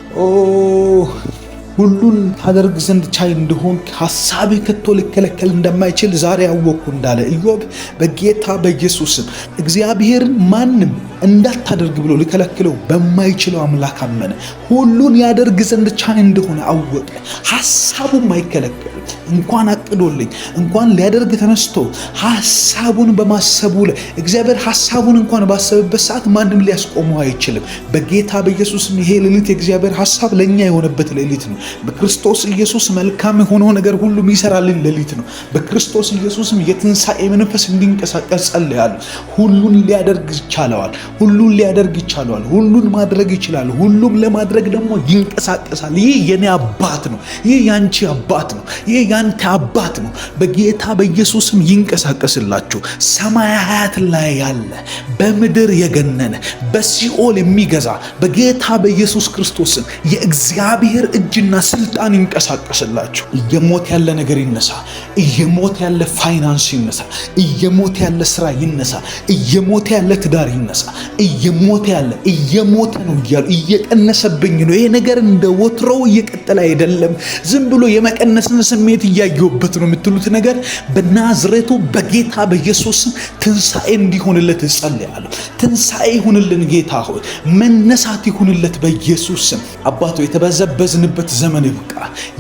ሁሉን ታደርግ ዘንድ ቻይ እንደሆን ሐሳብህ ከቶ ሊከለከል እንደማይችል ዛሬ ያወቅኩ እንዳለ ኢዮብ በጌታ በኢየሱስ ስም እግዚአብሔርን ማንም እንዳታደርግ ብሎ ሊከለክለው በማይችለው አምላክ አመነ። ሁሉን ያደርግ ዘንድ ቻይ እንደሆነ አወቀ። ሐሳቡም አይከለከል። እንኳን አቅዶልኝ እንኳን ሊያደርግ ተነስቶ ሐሳቡን በማሰቡ ላይ እግዚአብሔር ሐሳቡን እንኳን ባሰበበት ሰዓት ማንም ሊያስቆመው አይችልም። በጌታ በኢየሱስም ይሄ ሌሊት የእግዚአብሔር ሐሳብ ለኛ የሆነበት ሌሊት ነው። በክርስቶስ ኢየሱስ መልካም የሆነው ነገር ሁሉ የሚሰራልን ሌሊት ነው። በክርስቶስ ኢየሱስም የትንሣኤ መንፈስ እንዲንቀሳቀስ ጸልያለሁ። ሁሉን ሊያደርግ ይቻለዋል። ሁሉን ሊያደርግ ይቻለዋል። ሁሉን ማድረግ ይችላል። ሁሉም ለማድረግ ደግሞ ይንቀሳቀሳል። ይህ የኔ አባት ነው። ይህ ያንቺ አባት ነው። ይህ ያንተ አባት ነው። በጌታ በኢየሱስም ይንቀሳቀስላችሁ። ሰማያት ላይ ያለ በምድር የገነነ በሲኦል የሚገዛ በጌታ በኢየሱስ ክርስቶስም የእግዚአብሔር እጅና ስልጣን ይንቀሳቀስላችሁ። እየሞተ ያለ ነገር ይነሳ። እየሞተ ያለ ፋይናንስ ይነሳ። እየሞተ ያለ ስራ ይነሳ። እየሞተ ያለ ትዳር ይነሳ። እየሞተ ነው እያሉ እየቀነሰብኝ ነው፣ ይሄ ነገር እንደ ወትሮው እየቀጠለ አይደለም፣ ዝም ብሎ የመቀነስን ስሜት እያየሁበት ነው የምትሉት ነገር በናዝሬቱ በጌታ በኢየሱስ ስም ትንሣኤ እንዲሆንለት እጸልያለሁ። ትንሣኤ ይሁንልን ጌታ ሆይ፣ መነሳት ይሁንለት በኢየሱስ ስም። አባቶ የተበዘበዝንበት ዘመን ይብቃ።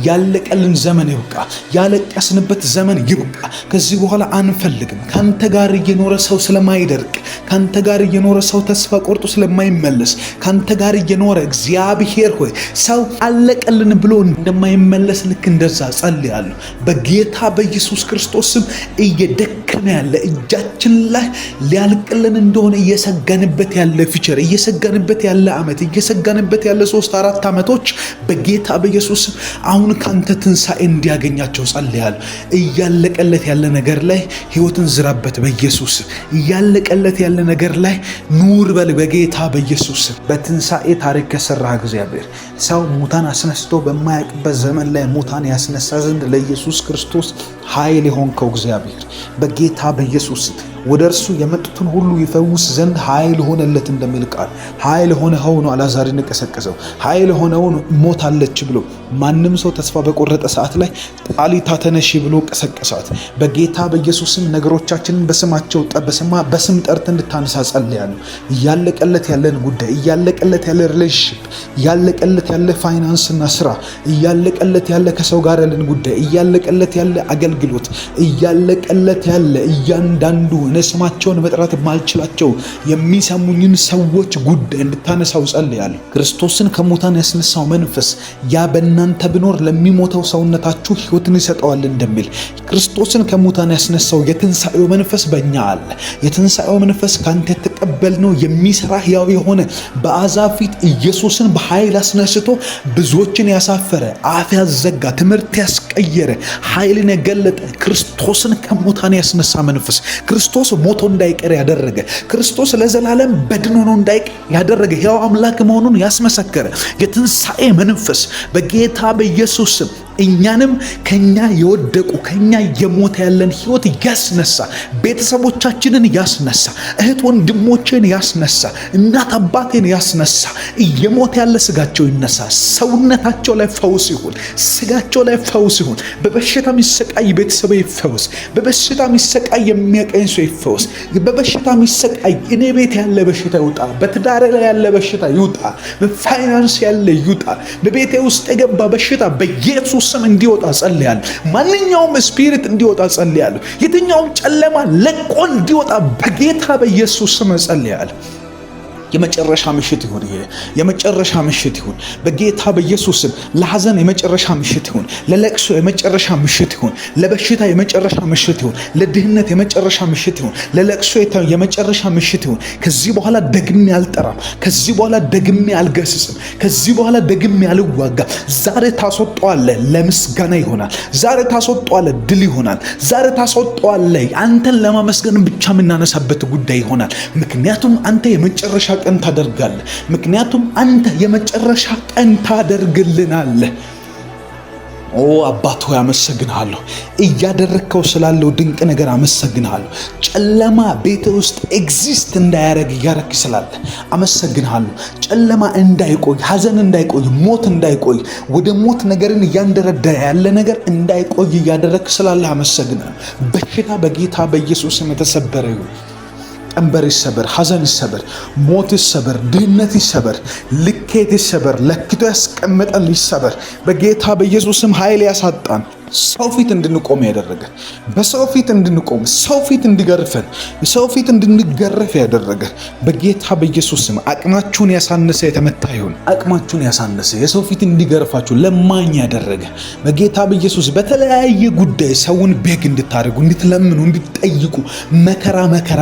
ያለቀልን ዘመን ይብቃ። ያለቀስንበት ዘመን ይብቃ። ከዚህ በኋላ አንፈልግም። ካንተ ጋር እየኖረ ሰው ስለማይደርቅ፣ ካንተ ጋር እየኖረ ሰው ተስፋ ቆርጦ ስለማይመለስ፣ ካንተ ጋር እየኖረ እግዚአብሔር ሆይ ሰው አለቀልን ብሎ እንደማይመለስ ልክ እንደዛ ጸልያለሁ በጌታ በኢየሱስ ክርስቶስ ስም። እየደከመ ያለ እጃችን ላይ ሊያልቅልን እንደሆነ እየሰጋንበት ያለ ፊቸር፣ እየሰጋንበት ያለ ዓመት፣ እየሰጋንበት ያለ 3-4 ዓመቶች በጌታ በኢየሱስ ስም አሁን ካንተ ትንሣኤ እንዲያገኛቸው ጸልያለሁ። እያለቀለት ያለ ነገር ላይ ሕይወትን ዝራበት በኢየሱስ ስም። እያለቀለት ያለ ነገር ላይ ኑር በል በጌታ በኢየሱስ ስም። በትንሣኤ ታሪክ ከሰራህ እግዚአብሔር ሰው ሙታን አስነስቶ በማያውቅበት ዘመን ላይ ሙታን ያስነሳ ዘንድ ለኢየሱስ ክርስቶስ ኃይል የሆንከው እግዚአብሔር በጌታ በኢየሱስ ወደ እርሱ የመጡትን ሁሉ ይፈውስ ዘንድ ኃይል ሆነለት እንደሚል ቃል ኃይል ሆነው ነው አልዓዛርን የቀሰቀሰው። ኃይል ሆነው ሞታለች ብሎ ማንም ሰው ተስፋ በቆረጠ ሰዓት ላይ ጣሊታ ተነሺ ብሎ ቀሰቀሳት። በጌታ በኢየሱስም ነገሮቻችንን በስማቸው በስም ጠርተን እንድታነሳ ጸልያለሁ። እያለቀለት ያለን ጉዳይ፣ እያለቀለት ያለ ሪሌሽንሺፕ፣ እያለቀለት ያለ ፋይናንስና ስራ፣ እያለቀለት ያለ ከሰው ጋር ያለን ጉዳይ፣ እያለቀለት ያለ አገልግሎት፣ እያለቀለት ያለ እያንዳንዱ ስማቸውን መጥራት ማልችላቸው የሚሰሙኝን ሰዎች ጉዳይ እንድታነሳው ጸልያለሁ። ክርስቶስን ከሙታን ያስነሳው መንፈስ ያ በእናንተ ቢኖር ለሚሞተው ሰውነታችሁ ሕይወትን ይሰጠዋል እንደሚል ክርስቶስን ከሙታን ያስነሳው የትንሣኤው መንፈስ በእኛ አለ። የትንሣኤው መንፈስ ካንተ የተቀበልነው የሚሰራ ሕያው የሆነ በአሕዛብ ፊት ኢየሱስን በኃይል አስነስቶ ብዙዎችን ያሳፈረ፣ አፍ ያዘጋ፣ ትምህርት ያስቀየረ፣ ኃይልን የገለጠ ክርስቶስን ከሙታን ያስነሳ መንፈስ ክርስቶስ ሞቶ እንዳይቀር ያደረገ፣ ክርስቶስ ለዘላለም በድን ሆኖ እንዳይቀር ያደረገ፣ ሕያው አምላክ መሆኑን ያስመሰከረ የትንሣኤ መንፈስ በጌታ በኢየሱስ ስም እኛንም ከኛ የወደቁ ከኛ የሞተ ያለን ሕይወት ያስነሳ፣ ቤተሰቦቻችንን ያስነሳ፣ እህት ወንድሞችን ያስነሳ፣ እናት አባቴን ያስነሳ። እየሞተ ያለ ስጋቸው ይነሳ። ሰውነታቸው ላይ ፈውስ ይሁን፣ ስጋቸው ላይ ፈውስ ይሁን። በበሽታ የሚሰቃይ ቤተሰብ ይፈወስ። በበሽታ የሚሰቃይ የሚያቀኝ ሰው ይፈወስ። በበሽታ የሚሰቃይ እኔ ቤት ያለ በሽታ ይውጣ። በትዳሬ ላይ ያለ በሽታ ይውጣ። በፋይናንስ ያለ ይውጣ። በቤቴ ውስጥ የገባ በሽታ በኢየሱስ ስም እንዲወጣ ጸልያለሁ። ማንኛውም ስፒሪት እንዲወጣ ጸልያለሁ። የትኛውም ጨለማ ለቆ እንዲወጣ በጌታ በኢየሱስ ስም ጸልያለሁ። የመጨረሻ ምሽት ይሁን። ይሄ የመጨረሻ ምሽት ይሁን በጌታ በኢየሱስ ስም። ለሐዘን የመጨረሻ ምሽት ይሁን። ለለቅሶ የመጨረሻ ምሽት ይሁን። ለበሽታ የመጨረሻ ምሽት ይሁን። ለድህነት የመጨረሻ ምሽት ይሁን። ለለቅሶ የመጨረሻ ምሽት ይሁን። ከዚህ በኋላ ደግሜ አልጠራም። ከዚህ በኋላ ደግሜ አልገስጽም። ከዚህ በኋላ ደግሜ አልዋጋም። ዛሬ ታስወጣዋለህ፣ ለምስጋና ይሆናል። ዛሬ ታስወጣዋለህ፣ ድል ይሆናል። ዛሬ ታስወጣዋለህ፣ አንተን ለማመስገን ብቻ የምናነሳበት ጉዳይ ይሆናል። ምክንያቱም አንተ የመጨረሻ ቀን ታደርጋለህ። ምክንያቱም አንተ የመጨረሻ ቀን ታደርግልናለህ። ኦ አባት ሆይ አመሰግንሃለሁ። እያደረግከው ስላለው ድንቅ ነገር አመሰግንሃለሁ። ጨለማ ቤት ውስጥ ኤግዚስት እንዳያደርግ እያደረግክ ስላለ አመሰግንሃለሁ። ጨለማ እንዳይቆይ፣ ሐዘን እንዳይቆይ፣ ሞት እንዳይቆይ፣ ወደ ሞት ነገርን እያንደረደረ ያለ ነገር እንዳይቆይ እያደረግክ ስላለ አመሰግንሃለሁ። በሽታ በጌታ በኢየሱስ ስም የተሰበረ ይሁን። ቀንበር ይሰበር፣ ሐዘን ይሰበር፣ ሞት ይሰበር፣ ድህነት ይሰበር፣ ልኬት ይሰበር፣ ለክቶ ያስቀመጠን ይሰበር። በጌታ በኢየሱስም ኃይል ያሳጣን፣ ሰው ፊት እንድንቆም ያደረገ፣ በሰው ፊት እንድንቆም፣ ሰው ፊት እንዲገርፈን፣ ሰው ፊት እንድንገረፍ ያደረገ በጌታ በኢየሱስ ስም አቅማችሁን ያሳነሰ የተመታ ይሁን። አቅማችሁን ያሳነሰ የሰው ፊት እንዲገርፋችሁ ለማኝ ያደረገ በጌታ በኢየሱስ በተለያየ ጉዳይ ሰውን ቤግ እንድታደርጉ፣ እንድትለምኑ፣ እንድትጠይቁ መከራ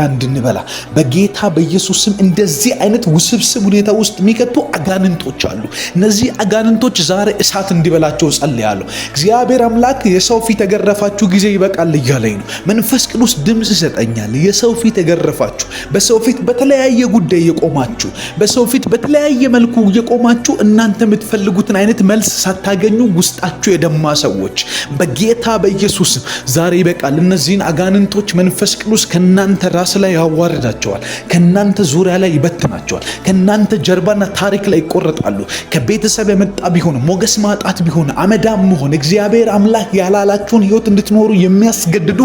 እንድንበላ በጌታ በኢየሱስ ስም እንደዚህ አይነት ውስብስብ ሁኔታ ውስጥ የሚከቱ አጋንንቶች አሉ። እነዚህ አጋንንቶች ዛሬ እሳት እንዲበላቸው ጸልያለሁ። እግዚአብሔር አምላክ የሰው ፊት የገረፋችሁ ጊዜ ይበቃል እያለኝ ነው። መንፈስ ቅዱስ ድምፅ ይሰጠኛል። የሰው ፊት የገረፋችሁ፣ በሰው ፊት በተለያየ ጉዳይ የቆማችሁ፣ በሰው ፊት በተለያየ መልኩ የቆማችሁ፣ እናንተ የምትፈልጉትን አይነት መልስ ሳታገኙ ውስጣችሁ የደማ ሰዎች በጌታ በኢየሱስ ዛሬ ይበቃል። እነዚህን አጋንንቶች መንፈስ ቅዱስ ከናንተ ራስ ላይ ያዋርዳቸዋል። ከናንተ ዙሪያ ላይ ይበትናቸዋል። ከናንተ ጀርባና ታሪክ ላይ ይቆረጣሉ። ከቤተሰብ የመጣ ቢሆን፣ ሞገስ ማጣት ቢሆን፣ አመዳም መሆን፣ እግዚአብሔር አምላክ ያላላችሁን ሕይወት እንድትኖሩ የሚያስገድዱ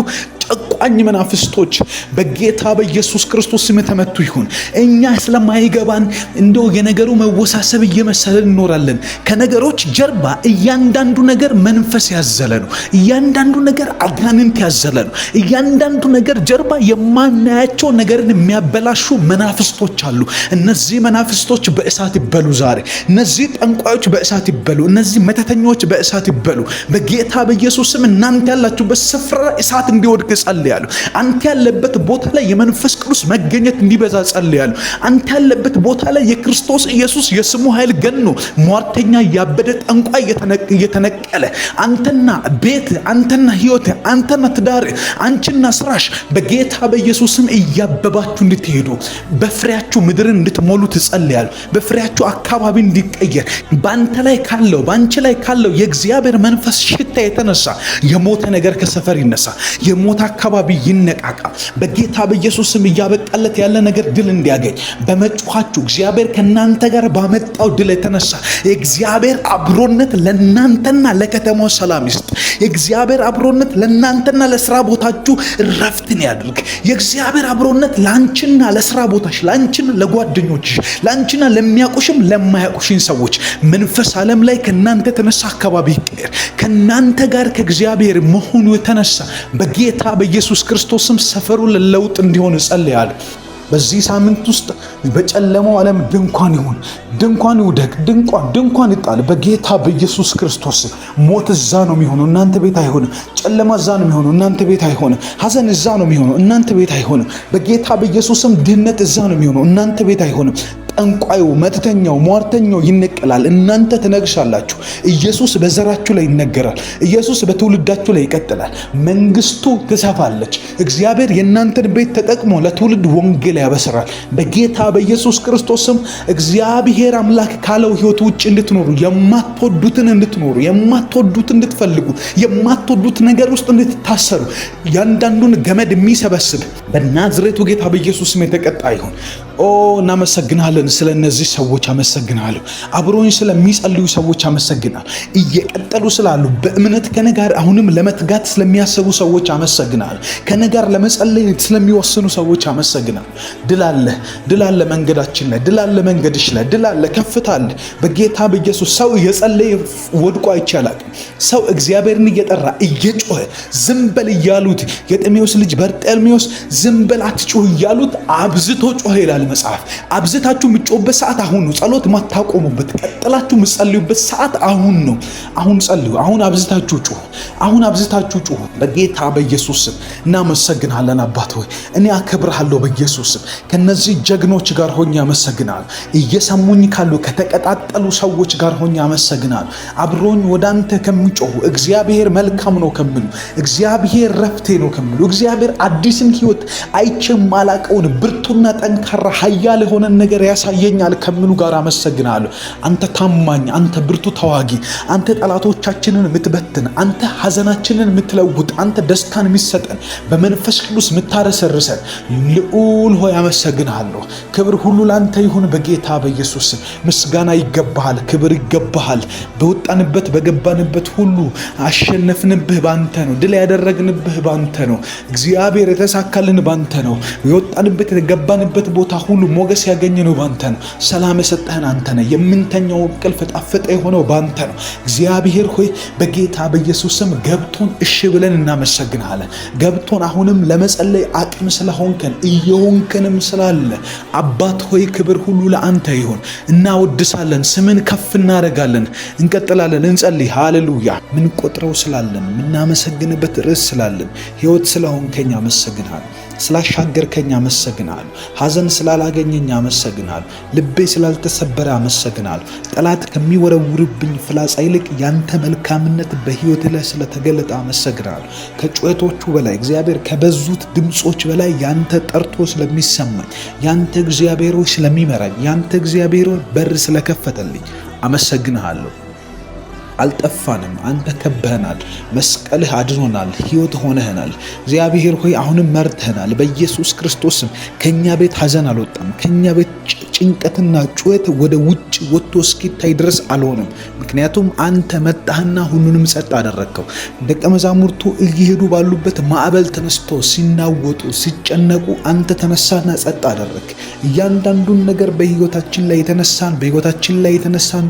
ጠቋኝ መናፍስቶች በጌታ በኢየሱስ ክርስቶስ ስም የተመቱ ይሁን። እኛ ስለማይገባን እንደው የነገሩ መወሳሰብ እየመሰለን እንኖራለን። ከነገሮች ጀርባ እያንዳንዱ ነገር መንፈስ ያዘለ ነው። እያንዳንዱ ነገር አጋንንት ያዘለ ነው። እያንዳንዱ ነገር ጀርባ የማናያቸው ነገርን የሚያበላሹ መናፍስቶች አሉ። እነዚህ መናፍስቶች በእሳት ይበሉ ዛሬ። እነዚህ ጠንቋዮች በእሳት ይበሉ። እነዚህ መተተኞች በእሳት ይበሉ በጌታ በኢየሱስ ስም። እናንተ ያላችሁበት ስፍራ እሳት እንዲወድቅ ጸልያለሁ። አንተ ያለበት ቦታ ላይ የመንፈስ ቅዱስ መገኘት እንዲበዛ ጸልያለሁ። አንተ ያለበት ቦታ ላይ የክርስቶስ ኢየሱስ የስሙ ኃይል ገኖ ሟርተኛ ያበደ ጠንቋይ እየተነቀለ አንተና ቤት፣ አንተና ህይወት፣ አንተና ትዳር፣ አንቺና ስራሽ በጌታ በኢየሱስ ስም እያበባችሁ እንድትሄዱ በፍሬያችሁ ምድርን እንድትሞሉ ትጸልያለሁ። በፍሬያችሁ አካባቢ እንዲቀየር ባንተ ላይ ካለው ባንቺ ላይ ካለው የእግዚአብሔር መንፈስ ሽታ የተነሳ የሞተ ነገር ከሰፈር ይነሳ። የሞተ አካባቢ ይነቃቃ በጌታ በኢየሱስ ስም። እያበቃለት ያለ ነገር ድል እንዲያገኝ በመጮኻችሁ እግዚአብሔር ከናንተ ጋር ባመጣው ድል የተነሳ የእግዚአብሔር አብሮነት ለናንተና ለከተማው ሰላም ይስጥ። የእግዚአብሔር አብሮነት ለናንተና ለስራ ቦታችሁ ረፍትን ያድርግ። የእግዚአብሔር አብሮነት ላንቺና ለስራ ቦታሽ፣ ላንቺና ለጓደኞችሽ፣ ላንቺና ለሚያውቁሽም ለማያውቁሽን ሰዎች መንፈስ ዓለም ላይ ከናንተ የተነሳ አካባቢ ይቀየር። ከናንተ ጋር ከእግዚአብሔር መሆኑ የተነሳ በጌታ በኢየሱስ ክርስቶስም ሰፈሩ ለለውጥ እንዲሆን ጸልያለሁ። በዚህ ሳምንት ውስጥ በጨለማው ዓለም ድንኳን ይሁን፣ ድንኳን ይውደቅ፣ ድንኳን ይጣል በጌታ በኢየሱስ ክርስቶስ። ሞት እዛ ነው የሚሆነው፣ እናንተ ቤት አይሆንም። ጨለማ እዛ ነው የሚሆነው፣ እናንተ ቤት አይሆንም። ሐዘን እዛ ነው የሚሆነው፣ እናንተ ቤት አይሆንም። በጌታ በኢየሱስም ድህነት እዛ ነው የሚሆነው፣ እናንተ ቤት አይሆንም። ጠንቋዩ፣ መተተኛው፣ ሟርተኛው ይነቀላል፣ እናንተ ትነግሳላችሁ። ኢየሱስ በዘራችሁ ላይ ይነገራል። ኢየሱስ በትውልዳችሁ ላይ ይቀጥላል። መንግስቱ ትሰፋለች። እግዚአብሔር የእናንተን ቤት ተጠቅሞ ለትውልድ ወንጌል ያበስራል። በጌታ በኢየሱስ ክርስቶስም እግዚአብሔር አምላክ ካለው ህይወት ውጭ እንድትኖሩ፣ የማትወዱትን እንድትኖሩ፣ የማትወዱትን እንድትፈልጉ፣ የማትወዱት ነገር ውስጥ እንድትታሰሩ ያንዳንዱን ገመድ የሚሰበስብ በናዝሬቱ ጌታ በኢየሱስም የተቀጣ ይሁን። እናመሰግናለን። ስለ እነዚህ ሰዎች አመሰግናለሁ። አብሮኝ ስለሚጸልዩ ሰዎች አመሰግናለሁ። እየቀጠሉ ስላሉ በእምነት ከነጋር አሁንም ለመትጋት ስለሚያስቡ ሰዎች አመሰግናለሁ። ከነጋር ለመጸለይ ስለሚወስኑ ሰዎች አመሰግናለሁ። ድል አለ መንገዳችን ላይ፣ ድል አለ መንገድሽ ላይ፣ ድል አለ፣ ከፍታ አለ በጌታ በኢየሱስ። ሰው የጸለየ ወድቆ አይቻላል። ሰው እግዚአብሔርን እየጠራ እየጮኸ ዝም በል እያሉት የጤሜዎስ ልጅ በርጤሜዎስ ዝም በል አትጮህ እያሉት አብዝቶ ጮኸ ይላል መጽሐፍ። አብዝታችሁ የምትጮህበት ሰዓት አሁን ነው። ጸሎት ማታቆሙበት ቀጥላችሁ የምትጸልዩበት ሰዓት አሁን ነው። አሁን ጸልዩ። አሁን አብዝታችሁ ጩሁ። አሁን አብዝታችሁ ጩሁ በጌታ በኢየሱስ ስም። እናመሰግናለን አባት ሆይ፣ እኔ አከብርሃለሁ በኢየሱስ ስም። ከነዚህ ጀግኖች ጋር ሆኜ አመሰግናለሁ። እየሰሙኝ ካሉ ከተቀጣጠሉ ሰዎች ጋር ሆኜ አመሰግናለሁ። አብሮኝ ወደ አንተ ከሚጮሁ እግዚአብሔር መልካም ነው ከሚሉ፣ እግዚአብሔር ረፍቴ ነው ከሚሉ፣ እግዚአብሔር አዲስን ህይወት አይቼ ማላቀውን ብርቱና ጠንካራ ኃያል የሆነ ነገር ያሳየኛል ከሚሉ ጋር አመሰግናለሁ። አንተ ታማኝ፣ አንተ ብርቱ ተዋጊ፣ አንተ ጠላቶቻችንን የምትበትን፣ አንተ ሐዘናችንን የምትለውጥ፣ አንተ ደስታን የሚሰጠን፣ በመንፈስ ቅዱስ የምታረሰርሰን ልዑል ሆይ አመሰግናለሁ። ክብር ሁሉ ላንተ ይሁን በጌታ በኢየሱስ። ምስጋና ይገባሃል፣ ክብር ይገባሃል። በወጣንበት በገባንበት ሁሉ አሸነፍንብህ ባንተ ነው። ድል ያደረግንብህ ባንተ ነው። እግዚአብሔር የተሳካልን ባንተ ነው። የወጣንበት የገባንበት ቦታ ሁሉ ሞገስ ያገኘነው ባንተ ነው። ሰላም የሰጠህን አንተ ነህ። የምንተኛው እንቅልፍ ጣፈጠ የሆነው ባንተ ነው። እግዚአብሔር ሆይ በጌታ በኢየሱስ ስም ገብቶን እሺ ብለን እናመሰግናለን። ገብቶን አሁንም ለመጸለይ አቅም ስለሆንከን እየሆንከንም ስላለ አባት ሆይ ክብር ሁሉ ለአንተ ይሁን። እናወድሳለን፣ ስምን ከፍ እናደርጋለን። እንቀጥላለን፣ እንጸልይ። ሃሌሉያ። ምን ቆጥረው ስላለን፣ ምናመሰግንበት ርዕስ ስላለን፣ ህይወት ስለሆንከኝ አመሰግናለሁ። ስላሻገርከኝ አመሰግናለሁ። ሐዘን ስላላገኘኝ አመሰግናለሁ። ልቤ ስላልተሰበረ አመሰግናለሁ። ጠላት ከሚወረውርብኝ ፍላጻ ይልቅ ያንተ መልካምነት በህይወት ላይ ስለተገለጠ አመሰግናለሁ። ከጩኸቶቹ በላይ እግዚአብሔር ከበዙት ድምጾች በላይ ያንተ ጠርቶ ስለሚሰማኝ፣ ያንተ እግዚአብሔር ስለሚመራኝ፣ ያንተ እግዚአብሔር በር ስለከፈተልኝ አመሰግናለሁ። አልጠፋንም። አንተ ከበህናል። መስቀልህ አድኖናል። ሕይወት ሆነህናል። እግዚአብሔር ሆይ አሁንም መርተህናል። በኢየሱስ ክርስቶስም ከኛ ቤት ሐዘን አልወጣም። ከኛ ቤት ጭንቀትና ጩኸት ወደ ውጭ ወጥቶ እስኪታይ ድረስ አልሆነም። ምክንያቱም አንተ መጣህና ሁሉንም ጸጥ አደረግከው። ደቀ መዛሙርቱ እየሄዱ ባሉበት ማዕበል ተነስቶ ሲናወጡ ሲጨነቁ አንተ ተነሳና ጸጥ አደረግ። እያንዳንዱን ነገር በሕይወታችን ላይ የተነሳን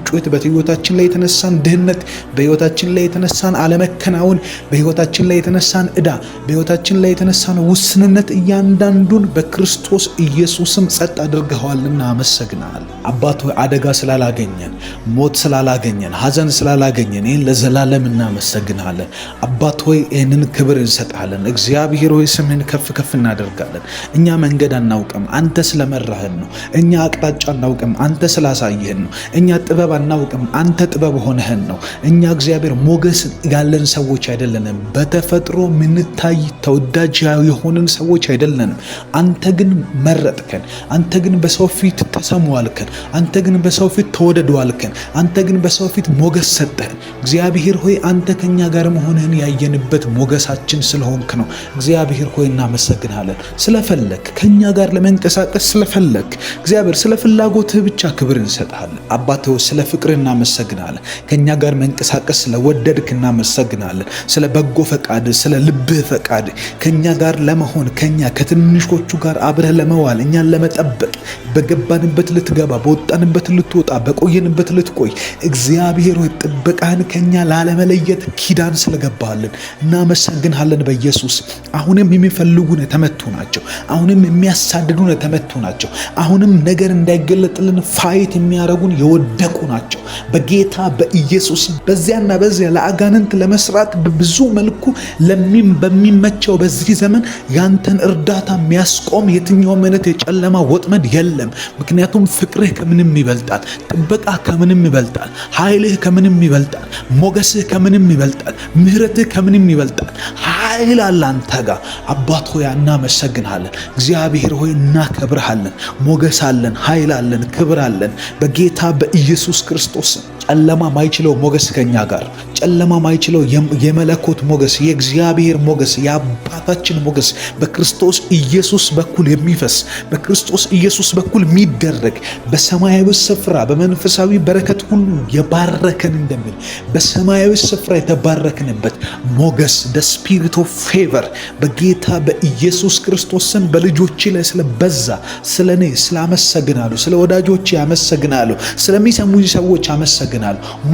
ጩኸት፣ በሕይወታችን ላይ የተነሳን ድህነት፣ በሕይወታችን ላይ የተነሳን አለመከናወን፣ በሕይወታችን ላይ የተነሳን ዕዳ፣ በሕይወታችን ላይ የተነሳን ውስንነት እያንዳንዱን በክርስቶስ ኢየሱስም ጸጥ አድርገዋልና አመሰግናለሁ። አባት ሆይ አደጋ ስላላገኘን፣ ሞት ስላላገኘን፣ ሐዘን ስላላገኘን ይህን ለዘላለም እናመሰግናለን። አባት ሆይ ይህንን ክብር እንሰጣለን። እግዚአብሔር ሆይ ስምህን ከፍ ከፍ እናደርጋለን። እኛ መንገድ አናውቅም፣ አንተ ስለመራህን ነው። እኛ አቅጣጫ አናውቅም፣ አንተ ስላሳየህን ነው። እኛ ጥበብ አናውቅም፣ አንተ ጥበብ ሆነህን ነው። እኛ እግዚአብሔር ሞገስ ያለን ሰዎች አይደለንም። በተፈጥሮ ምንታይ ተወዳጅ የሆንን ሰዎች አይደለንም። አንተ ግን መረጥከን። አንተ ግን በሰው ፊት ተሰሙዋልከን። አንተ ግን በሰው ፊት ተወደዱዋልከን። አንተ ግን በሰው ፊት ሞገስ ሰጠህን። እግዚአብሔር ሆይ አንተ ከኛ ጋር መሆንህን ያየንበት ሞገሳችን ስለሆንክ ነው። እግዚአብሔር ሆይ እናመሰግናለን። ስለፈለክ ከኛ ጋር ለመንቀሳቀስ ስለፈለክ እግዚአብሔር ስለ ፍላጎትህ ብቻ ክብር እንሰጥሃለን። አባት ሆይ ስለ ፍቅርህ እናመሰግናለን። ከኛ ጋር መንቀሳቀስ ስለወደድክ እናመሰግናለን። ስለ በጎ ፈቃድ፣ ስለ ልብህ ፈቃድ ከኛ ጋር ለመሆን ከኛ ከትንሾቹ ጋር አብረህ ለመዋል እኛን ለመጠበቅ በገባንበት ልትገባ በወጣንበት ልትወጣ በቆየንበት ልትቆይ እግዚአብሔር ሆይ ጥበቃህን ከኛ ላለመለየት ኪዳን ስለገባልን እናመሰግናለን። በኢየሱስ አሁንም የሚፈልጉን የተመቱ ናቸው። አሁንም የሚያሳድዱን የተመቱ ናቸው። አሁንም ነገር እንዳይገለጥልን ፋይት የሚያረጉን የወደቁ ናቸው። በጌታ በኢየሱስ በዚያና በዚያ ለአጋንንት ለመስራት በብዙ መልኩ በሚመቸው በዚህ ዘመን ያንተን እርዳታ የሚያስቆም የትኛውም አይነት የጨለማ ወጥመድ የለም። ምክንያቱም ፍቅርህ ከምንም ይበልጣል። ጥበቃ ከምንም ይበልጣል። ኃይልህ ከምንም ይበልጣል። ሞገስህ ከምንም ይበልጣል። ምህረትህ ከምንም ይበልጣል። ኃይል አለ አንተ ጋር። አባት ሆይ እናመሰግንሃለን። እግዚአብሔር ሆይ እናከብርሃለን። ሞገስ አለን፣ ኃይል አለን፣ ክብር አለን። በጌታ በኢየሱስ ክርስቶስ ጨለማ ማይችለው ሞገስ ከኛ ጋር፣ ጨለማ ማይችለው የመለኮት ሞገስ፣ የእግዚአብሔር ሞገስ፣ የአባታችን ሞገስ በክርስቶስ ኢየሱስ በኩል የሚፈስ በክርስቶስ ኢየሱስ በኩል የሚደረግ በሰማያዊ ስፍራ በመንፈሳዊ በረከት ሁሉ የባረከን እንደሚል በሰማያዊ ስፍራ የተባረክንበት ሞገስ the spirit of favor በጌታ በኢየሱስ ክርስቶስ ስም በልጆቼ ላይ ስለበዛ ስለኔ ስላመሰግናለሁ፣ ስለ ወዳጆቼ አመሰግናለሁ፣ ስለሚሰሙኝ ሰዎች አመሰግናለሁ።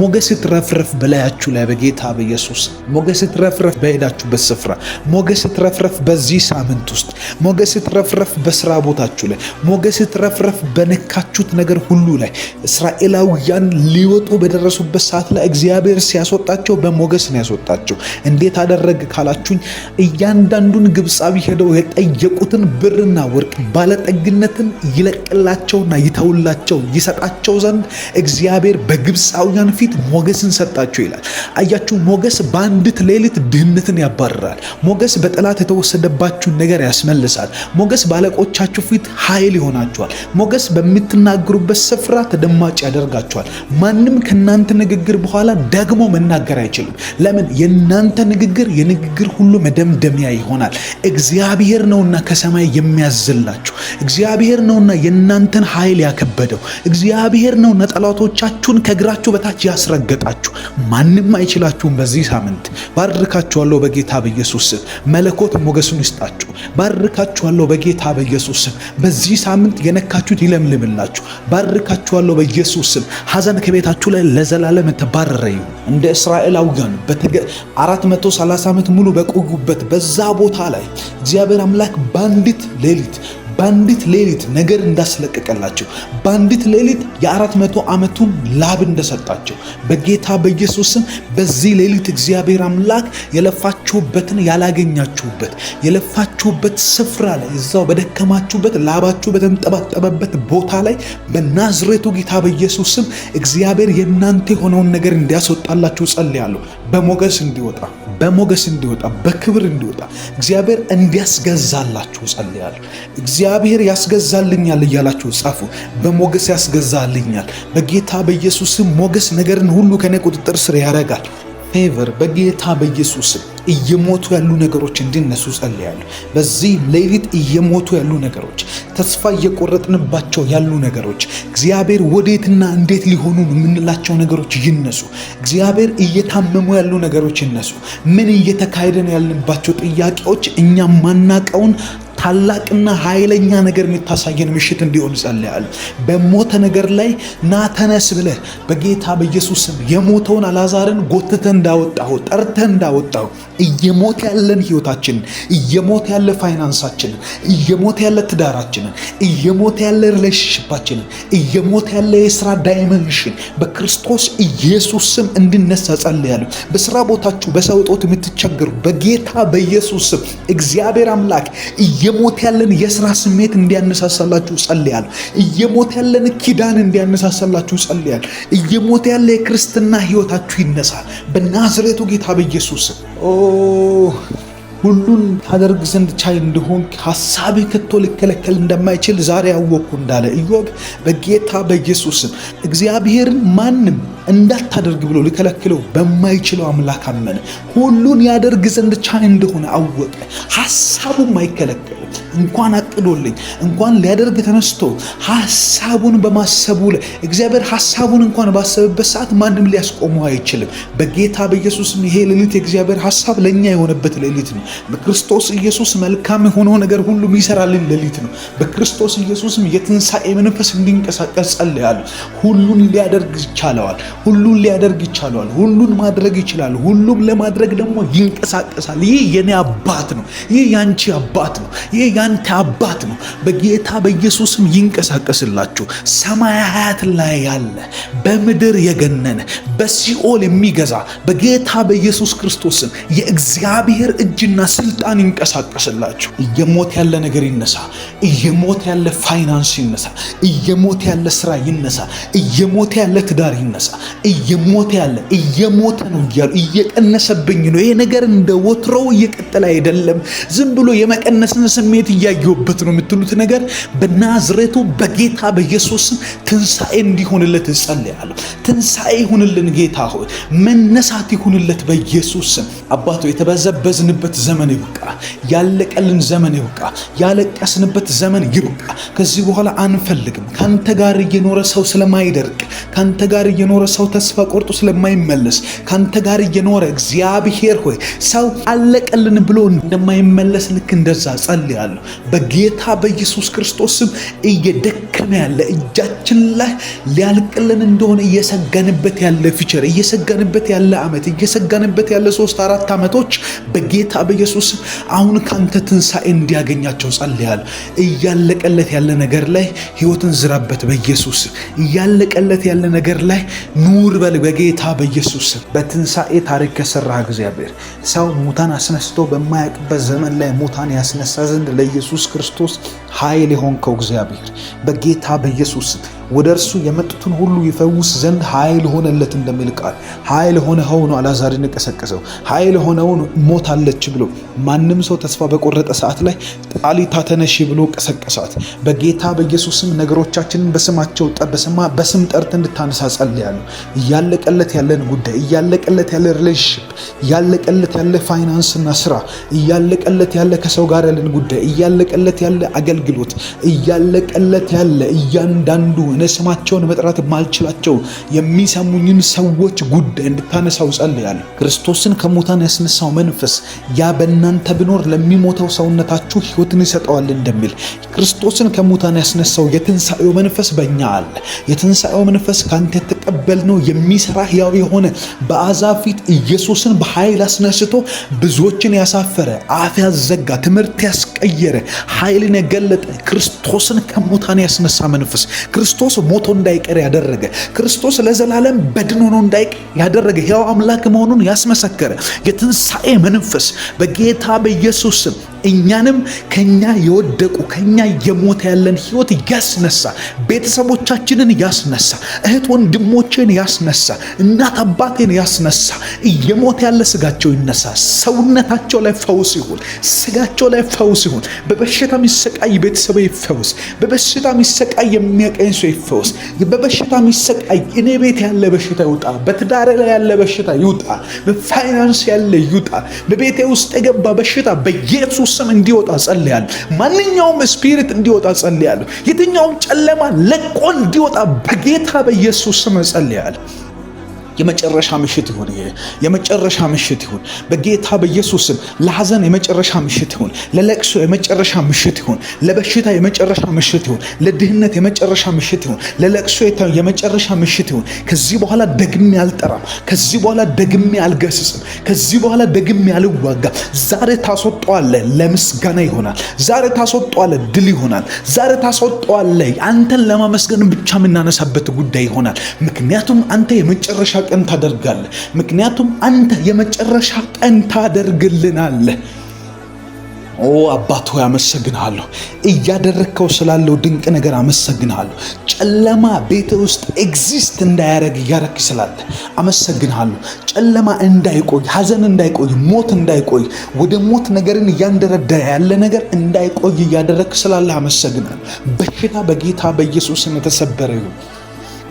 ሞገስ ትረፍረፍ በላያችሁ ላይ በጌታ በኢየሱስ ሞገስ ትረፍረፍ በሄዳችሁበት ስፍራ፣ ሞገስ ትረፍረፍ በዚህ ሳምንት ውስጥ፣ ሞገስ ትረፍረፍ በስራ ቦታችሁ ላይ፣ ሞገስ ትረፍረፍ በነካችሁት ነገር ሁሉ ላይ። እስራኤላውያን ሊወጡ በደረሱበት ሰዓት ላይ እግዚአብሔር ሲያስወጣቸው በሞገስ ነው ያስወጣቸው። እንዴት አደረገ ካላችሁኝ እያንዳንዱን ግብፃዊ ሄደው የጠየቁትን ብርና ወርቅ ባለጠግነትን ይለቅላቸውና ይተውላቸው ይሰጣቸው ዘንድ እግዚአብሔር በግብፃውያን ፊት ሞገስን ሰጣቸው ይላል። አያችሁ፣ ሞገስ በአንዲት ሌሊት ድህነትን ያባርራል። ሞገስ በጠላት የተወሰደባችሁን ነገር ያስመልሳል። ሞገስ ባለቆቻችሁ ፊት ኃይል ይሆናችኋል። ሞገስ በምትናገሩበት ስፍራ ተደማጭ ያደርጋችኋል። ማንም ከናንተ ንግግር በኋላ ደግሞ መናገር አይችልም። ለምን? የናንተ ንግግር የንግግር ሁሉ መደምደሚያ ይሆናል። እግዚአብሔር ነውና ከሰማይ የሚያዝላችሁ፣ እግዚአብሔር ነውና የናንተን ኃይል ያከበደው፣ እግዚአብሔር ነውና ጠላቶቻችሁን ከእግራችሁ በታች ያስረገጣችሁ። ማንም አይችላችሁም። በዚህ ሳምንት ባርካችኋለሁ በጌታ በኢየሱስ ስም። መለኮት ሞገሱን ይስጣችሁ። ባርካችኋለሁ በጌታ በኢየሱስ ስም። በዚህ ሳምንት የነካችሁት ይለምልምላችሁ። ባርካችኋለሁ በኢየሱስ ስም። ሐዘን ከቤታችሁ ላይ ለዘላለም ተባረረ ይሁን። እንደ እስራኤላውያን 430 ዓመት ሙሉ በቆዩበት በዛ ቦታ ላይ እግዚአብሔር አምላክ በአንዲት ሌሊት ነገር እንዳስለቀቀላቸው፣ በአንዲት ሌሊት የ400 ዓመቱን ላብ እንደሰጣቸው በጌታ በኢየሱስ ስም በዚህ ሌሊት እግዚአብሔር አምላክ የለፋችሁበትን ያላገኛችሁበት የለፋችሁበት ስፍራ ላይ እዛው በደከማችሁበት ላባችሁ በተንጠባጠበበት ቦታ ላይ በናዝሬቱ ጌታ በኢየሱስ ስም እግዚአብሔር የእናንተ የሆነውን ነገር እንዲያስወጣላችሁ ጸልያለሁ። በሞገስ እንዲወጣ በሞገስ እንዲወጣ በክብር እንዲወጣ እግዚአብሔር እንዲያስገዛላችሁ ጸልያለሁ። እግዚአብሔር ያስገዛልኛል እያላችሁ ጻፉ። በሞገስ ያስገዛልኛል። በጌታ በኢየሱስም ሞገስ ነገርን ሁሉ ከኔ ቁጥጥር ስር ያደርጋል። ፌቨር በጌታ በኢየሱስም እየሞቱ ያሉ ነገሮች እንዲነሱ ጸልያለሁ። በዚህ ሌሊት እየሞቱ ያሉ ነገሮች፣ ተስፋ እየቆረጥንባቸው ያሉ ነገሮች፣ እግዚአብሔር ወዴትና እንዴት ሊሆኑ የምንላቸው ነገሮች ይነሱ። እግዚአብሔር እየታመሙ ያሉ ነገሮች ይነሱ። ምን እየተካሄደ ነው ያልንባቸው ጥያቄዎች እኛ ማናቀውን ታላቅና ኃይለኛ ነገር የምታሳየን ምሽት እንዲሆን ጸልያለሁ። በሞተ ነገር ላይ ና ተነስ ብለህ በጌታ በኢየሱስ ስም የሞተውን አልዓዛርን ጎትተህ እንዳወጣው ጠርተህ እንዳወጣው እየሞተ ያለን ህይወታችንን፣ እየሞተ ያለ ፋይናንሳችንን፣ እየሞተ ያለ ትዳራችንን፣ እየሞተ ያለ ሪሌሽንሺፓችንን፣ እየሞተ ያለ የስራ ዳይመንሽን በክርስቶስ ኢየሱስ ስም እንዲነሳ ጸልያለሁ። በስራ ቦታችሁ በሰው እጦት የምትቸገሩ በጌታ በኢየሱስ ስም እግዚአብሔር አምላክ እየሞተ ያለን የስራ ስሜት እንዲያነሳሳላችሁ ጸልያለሁ። እየሞተ ያለን ኪዳን እንዲያነሳሳላችሁ ጸልያለሁ። እየሞተ ያለ የክርስትና ህይወታችሁ ይነሳ በናዝሬቱ ጌታ በኢየሱስ ስም። ሁሉን ታደርግ ዘንድ ቻይ እንደሆን ሐሳቤ ከቶ ሊከለከል እንደማይችል ዛሬ ያወቅኩ እንዳለ ኢዮብ በጌታ በኢየሱስ ስም እግዚአብሔርን ማንም እንዳታደርግ ብሎ ሊከለክለው በማይችለው አምላክ አመነ። ሁሉን ያደርግ ዘንድ ቻይ እንደሆነ አወቀ። ሐሳቡም አይከለከልም። እንኳን አቅዶልኝ እንኳን ሊያደርግ ተነስቶ ሐሳቡን በማሰቡ ላይ እግዚአብሔር ሐሳቡን እንኳን ባሰበበት ሰዓት ማንም ሊያስቆመው አይችልም። በጌታ በኢየሱስም ይሄ ሌሊት የእግዚአብሔር ሐሳብ ለኛ የሆነበት ሌሊት ነው። በክርስቶስ ኢየሱስ መልካም የሆነው ነገር ሁሉ ይሰራልን ሌሊት ነው። በክርስቶስ ኢየሱስም የትንሣኤ መንፈስ እንዲንቀሳቀስ ጸልያለሁ። ሁሉን ሊያደርግ ይቻለዋል። ሁሉን ሊያደርግ ይቻለዋል። ሁሉን ማድረግ ይችላል። ሁሉም ለማድረግ ደግሞ ይንቀሳቀሳል። ይህ የኔ አባት ነው። ይህ ያንቺ አባት ነው። ይህ ያንተ አባት ነው። በጌታ በኢየሱስም ይንቀሳቀስላችሁ። ሰማያት ላይ ያለ በምድር የገነነ በሲኦል የሚገዛ በጌታ በኢየሱስ ክርስቶስም የእግዚአብሔር እጅና ስልጣን ይንቀሳቀስላችሁ። እየሞት ያለ ነገር ይነሳ። እየሞት ያለ ፋይናንስ ይነሳ። እየሞት ያለ ስራ ይነሳ። እየሞት ያለ ትዳር ይነሳ። እየሞት ነው እያሉ እየቀነሰብኝ ነው። ይሄ ነገር እንደ ወትሮው እየቀጠለ አይደለም። ዝም ብሎ የመቀነስን ስሜት እያየሁበት ነው የምትሉት ነገር በናዝሬቱ በጌታ በኢየሱስ ስም ትንሣኤ እንዲሆንለት እጸልያለሁ። ትንሣኤ ይሁንልን ጌታ ሆይ፣ መነሳት ይሁንለት በኢየሱስ ስም። አባቶ የተበዘበዝንበት ዘመን ይብቃ። ያለቀልን ዘመን ይብቃ። ያለቀስንበት ዘመን ይብቃ። ከዚህ በኋላ አንፈልግም። ካንተ ጋር እየኖረ ሰው ስለማይደርቅ፣ ካንተ ጋር እየኖረ ሰው ተስፋ ቆርጦ ስለማይመለስ፣ ካንተ ጋር እየኖረ እግዚአብሔር ሆይ ሰው አለቀልን ብሎ እንደማይመለስ ልክ እንደዛ ጸልያለሁ። በጌታ በኢየሱስ ክርስቶስ ስም እየደከመ ያለ እጃችን ላይ ሊያልቅልን እንደሆነ እየሰጋንበት ያለ ፊቸር፣ እየሰጋንበት ያለ ዓመት፣ እየሰጋንበት ያለ 3-4 ዓመቶች በጌታ በኢየሱስ ስም አሁን ካንተ ትንሣኤ እንዲያገኛቸው ጸልያለሁ። እያለቀለት ያለ ነገር ላይ ሕይወትን ዝራበት በኢየሱስ ስም። እያለቀለት ያለ ነገር ላይ ኑር በል በጌታ በኢየሱስ ስም። በትንሣኤ ታሪክ ከሰራህ እግዚአብሔር ሰው ሙታን አስነስቶ በማያውቅበት ዘመን ላይ ሙታን ያስነሳ ዘንድ ለኢየሱስ ክርስቶስ ኃይል የሆንከው እግዚአብሔር በጌታ በኢየሱስ ወደ እርሱ የመጡትን ሁሉ ይፈውስ ዘንድ ኃይል ሆነለት እንደሚል ቃል ኃይል ሆነው ነው አልዓዛርን የቀሰቀሰው። ኃይል ሆነው ነው ሞታለች ብሎ ማንም ሰው ተስፋ በቆረጠ ሰዓት ላይ ጣሊታ ተነሺ ብሎ ቀሰቀሳት። በጌታ በኢየሱስም ነገሮቻችንን በስማቸው በስም ጠርተህ እንድታነሳ ጸልያለሁ። እያለቀለት ያለን ጉዳይ፣ እያለቀለት ያለ ሪሌሽንሺፕ፣ እያለቀለት ያለ ፋይናንስና ስራ፣ እያለቀለት ያለ ከሰው ጋር ያለን ጉዳይ፣ እያለቀለት ያለ አገልግሎት፣ እያለቀለት ያለ እያንዳንዱ ስማቸውን መጥራት ማልችላቸው የሚሰሙኝን ሰዎች ጉዳይ እንድታነሳው ጸልያለሁ። ክርስቶስን ከሙታን ያስነሳው መንፈስ ያ በእናንተ ቢኖር ለሚሞተው ሰውነታችሁ ሕይወትን ይሰጠዋል እንደሚል ክርስቶስን ከሙታን ያስነሳው የትንሣኤው መንፈስ በእኛ አለ። የትንሣኤው መንፈስ ካንተ የተቀበልነው የሚሰራ ሕያው የሆነ በአሕዛብ ፊት ኢየሱስን በኃይል አስነስቶ ብዙዎችን ያሳፈረ፣ አፍ ያዘጋ፣ ትምህርት ያስቀየረ፣ ኃይልን የገለጠ ክርስቶስን ከሙታን ያስነሳ መንፈስ ክርስቶስ ሞቶ እንዳይቀር ያደረገ፣ ክርስቶስ ለዘላለም በድን ሆኖ እንዳይቀር ያደረገ፣ ሕያው አምላክ መሆኑን ያስመሰከረ የትንሣኤ መንፈስ በጌታ በኢየሱስ ስም እኛንም ከኛ የወደቁ ከኛ የሞተ ያለን ህይወት ያስነሳ፣ ቤተሰቦቻችንን ያስነሳ፣ እህት ወንድሞቼን ያስነሳ፣ እናት አባቴን ያስነሳ። እየሞተ ያለ ስጋቸው ይነሳ፣ ሰውነታቸው ላይ ፈውስ ይሁን፣ ስጋቸው ላይ ፈውስ ይሁን። በበሽታ የሚሰቃይ ቤተሰብ ይፈውስ፣ በበሽታ የሚሰቃይ የሚያቀኝ ሰው ይፈውስ። በበሽታ የሚሰቃይ እኔ ቤት ያለ በሽታ ይውጣ፣ በትዳሬ ላይ ያለ በሽታ ይውጣ፣ በፋይናንስ ያለ ይውጣ። በቤቴ ውስጥ የገባ በሽታ በኢየሱስ ስም እንዲወጣ ጸልያለሁ። ማንኛውም ስፒሪት እንዲወጣ ጸልያለሁ። የትኛውም ጨለማ ለቆ እንዲወጣ በጌታ በኢየሱስ ስም ጸልያለሁ። የመጨረሻ ምሽት ይሁን፣ የመጨረሻ ምሽት ይሁን በጌታ በኢየሱስ ስም። ለሐዘን የመጨረሻ ምሽት ይሁን፣ ለለቅሶ የመጨረሻ ምሽት ይሁን፣ ለበሽታ የመጨረሻ ምሽት ይሁን፣ ለድህነት የመጨረሻ ምሽት ይሁን፣ ለለቅሶ የመጨረሻ ምሽት ይሁን። ከዚህ በኋላ ደግሜ አልጠራም፣ ከዚህ በኋላ ደግሜ አልገስጽም፣ ከዚህ በኋላ ደግሜ አልዋጋም። ዛሬ ታስወጣዋለህ፣ ለምስጋና ይሆናል። ዛሬ ታስወጣዋለህ፣ ድል ይሆናል። ዛሬ ታስወጣዋለህ፣ አንተን ለማመስገን ብቻ የምናነሳበት ጉዳይ ይሆናል። ምክንያቱም አንተ የመጨረሻ ቀን ታደርጋለህ። ምክንያቱም አንተ የመጨረሻ ቀን ታደርግልናለህ። ኦ አባት ሆይ አመሰግንሃለሁ። እያደረግከው ስላለው ድንቅ ነገር አመሰግንሃለሁ። ጨለማ ቤት ውስጥ ኤግዚስት እንዳያደርግ እያደረግ ስላለ አመሰግንሃለሁ። ጨለማ እንዳይቆይ፣ ሐዘን እንዳይቆይ፣ ሞት እንዳይቆይ፣ ወደ ሞት ነገርን እያንደረደረ ያለ ነገር እንዳይቆይ እያደረግ ስላለ አመሰግንሃለሁ። በሽታ በጌታ በኢየሱስ ስም የተሰበረ ይሁን።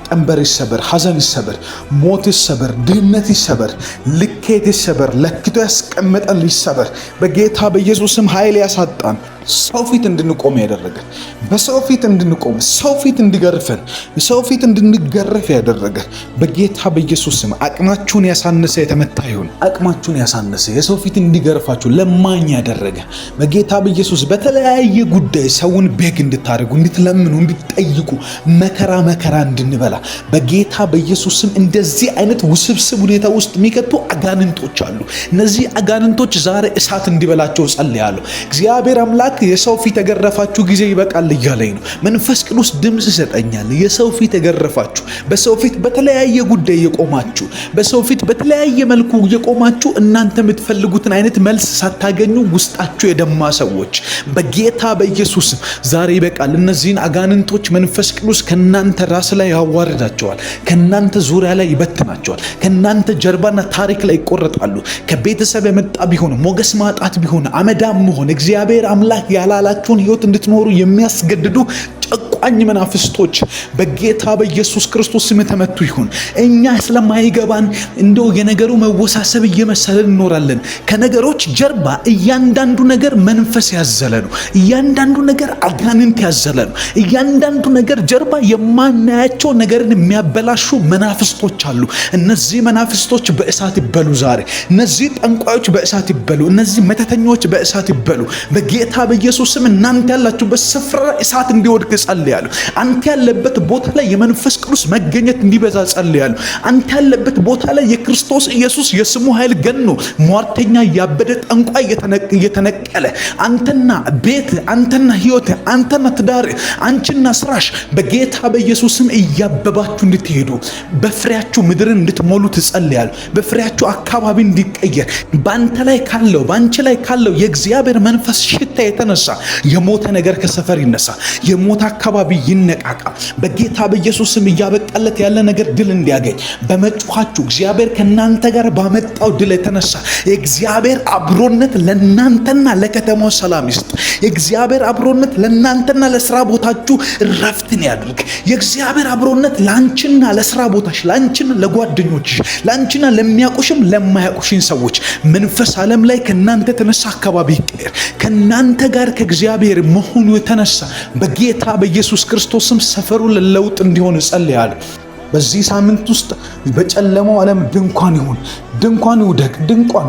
ቀንበር ይሰበር፣ ሐዘን ይሰበር፣ ሞት ይሰበር፣ ድህነት ይሰበር፣ ልኬት ይሰበር፣ ለክቶ ያስቀመጠን ይሰበር። በጌታ በኢየሱስም ኃይል ያሳጣን፣ ሰው ፊት እንድንቆም ያደረገን፣ በሰው ፊት እንድንቆም፣ ሰው ፊት እንዲገርፈን፣ ሰው ፊት እንድንገረፍ ያደረገን በጌታ በኢየሱስም አቅማችሁን ያሳነሰ የተመታ ይሁን። አቅማችሁን ያሳነሰ የሰው ፊት እንዲገርፋችሁ ለማኝ ያደረገ በጌታ በኢየሱስ በተለያየ ጉዳይ ሰውን ቤግ እንድታደርጉ፣ እንድትለምኑ፣ እንድትጠይቁ መከራ እንድንበላ በጌታ በኢየሱስም እንደዚህ አይነት ውስብስብ ሁኔታ ውስጥ የሚከቱ አጋንንቶች አሉ። እነዚህ አጋንንቶች ዛሬ እሳት እንዲበላቸው ጸልያለሁ። እግዚአብሔር አምላክ የሰው ፊት የገረፋችሁ ጊዜ ይበቃል እያለኝ ነው። መንፈስ ቅዱስ ድምፅ ይሰጠኛል። የሰው ፊት የገረፋችሁ፣ በሰው ፊት በተለያየ ጉዳይ የቆማችሁ፣ በሰው ፊት በተለያየ መልኩ የቆማችሁ እናንተ የምትፈልጉትን አይነት መልስ ሳታገኙ ውስጣችሁ የደማ ሰዎች በጌታ በኢየሱስ ዛሬ ይበቃል። እነዚህን አጋንንቶች መንፈስ ቅዱስ ከናንተ ራስ ላይ ያዋርዳቸዋል። ከናንተ ዙሪያ ላይ ይበትናቸዋል። ከናንተ ጀርባና ታሪክ ላይ ይቆረጣሉ። ከቤተሰብ የመጣ ቢሆን ሞገስ ማጣት ቢሆን አመዳም መሆን እግዚአብሔር አምላክ ያላላችሁን ህይወት እንድትኖሩ የሚያስገድዱ ጨቋኝ መናፍስቶች በጌታ በኢየሱስ ክርስቶስ ስም የተመቱ ይሁን። እኛ ስለማይገባን እንደው የነገሩ መወሳሰብ እየመሰለን እንኖራለን። ከነገሮች ጀርባ እያንዳንዱ ነገር መንፈስ ያዘለ ነው። እያንዳንዱ ነገር አጋንንት ያዘለ ነው። እያንዳንዱ ነገር ጀርባ የማናያቸው ነገርን የሚያበላሹ መናፍስቶች አሉ። እነዚህ መናፍስቶች በእሳት ይበሉ ዛሬ። እነዚህ ጠንቋዮች በእሳት ይበሉ። እነዚህ መተተኞች በእሳት ይበሉ በጌታ በኢየሱስ ስም። እናንተ ያላችሁበት ስፍራ እሳት እንዲወድቅ ጸልያለሁ። አንተ ያለበት ቦታ ላይ የመንፈስ ቅዱስ መገኘት እንዲበዛ ጸልያለሁ። አንተ ያለበት ቦታ ላይ የክርስቶስ ኢየሱስ የስሙ ኃይል ገኖ ሟርተኛ ያበደ ጠንቋይ እየተነቀለ አንተና ቤት፣ አንተና ህይወት፣ አንተና ትዳር፣ አንቺና ስራሽ በጌታ በኢየሱስ ስም እያበባችሁ እንድትሄዱ በፍሬያችሁ ምድርን እንድትሞሉ ትጸልያለሁ። በፍሬያችሁ አካባቢ እንዲቀየር ባንተ ላይ ካለው ባንቺ ላይ ካለው የእግዚአብሔር መንፈስ ሽታ የተነሳ የሞተ ነገር ከሰፈር ይነሳ። የሞተ አካባቢ ይነቃቃ በጌታ በኢየሱስ ስም። እያበቃለት ያለ ነገር ድል እንዲያገኝ በመጮኻችሁ እግዚአብሔር ከናንተ ጋር ባመጣው ድል የተነሳ የእግዚአብሔር አብሮነት ለናንተና ለከተማው ሰላም ይስጥ። የእግዚአብሔር አብሮነት ለናንተና ለስራ ቦታችሁ ረፍትን ያድርግ። የእግዚአብሔር አብሮነት ላንቺና ለስራ ቦታሽ፣ ላንቺና ለጓደኞችሽ፣ ላንቺና ለሚያውቁሽም ለማያውቁሽን ሰዎች መንፈስ ዓለም ላይ ከናንተ የተነሳ አካባቢ ይቀየር። ከናንተ ጋር ከእግዚአብሔር መሆኑ የተነሳ በጌታ በኢየሱስ ክርስቶስም ሰፈሩ ለለውጥ እንዲሆን ጸልያለሁ። በዚህ ሳምንት ውስጥ በጨለማው ዓለም ድንኳን ይሁን፣ ድንኳን ይውደቅ፣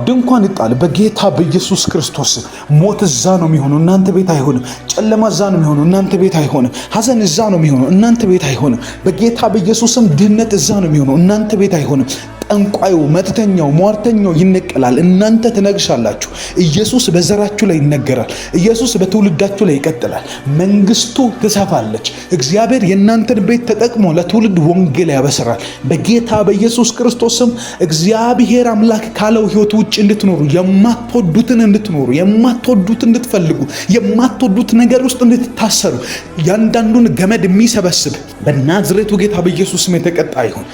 ድንኳን ይጣል በጌታ በኢየሱስ ክርስቶስ። ሞት እዛ ነው የሚሆነው፣ እናንተ ቤት አይሆንም። ጨለማ እዛ ነው የሚሆነው፣ እናንተ ቤት አይሆንም። ሐዘን እዛ ነው የሚሆነው፣ እናንተ ቤት አይሆንም። በጌታ በኢየሱስም ድህነት እዛ ነው የሚሆነው፣ እናንተ ቤት አይሆንም። ጠንቋዩ፣ መተተኛው፣ ሟርተኛው ይነቀላል። እናንተ ትነግሳላችሁ። ኢየሱስ በዘራችሁ ላይ ይነገራል። ኢየሱስ በትውልዳችሁ ላይ ይቀጥላል። መንግስቱ ትሰፋለች። እግዚአብሔር የእናንተን ቤት ተጠቅሞ ለትውልድ ወንጌል ያበስራል። በጌታ በኢየሱስ ክርስቶስም እግዚአብሔር አምላክ ካለው ህይወት ውጭ እንድትኖሩ፣ የማትወዱትን እንድትኖሩ፣ የማትወዱት እንድትፈልጉ፣ የማትወዱት ነገር ውስጥ እንድትታሰሩ ያንዳንዱን ገመድ የሚሰበስብ በናዝሬቱ ጌታ በኢየሱስ ስም የተቀጣ ይሁን።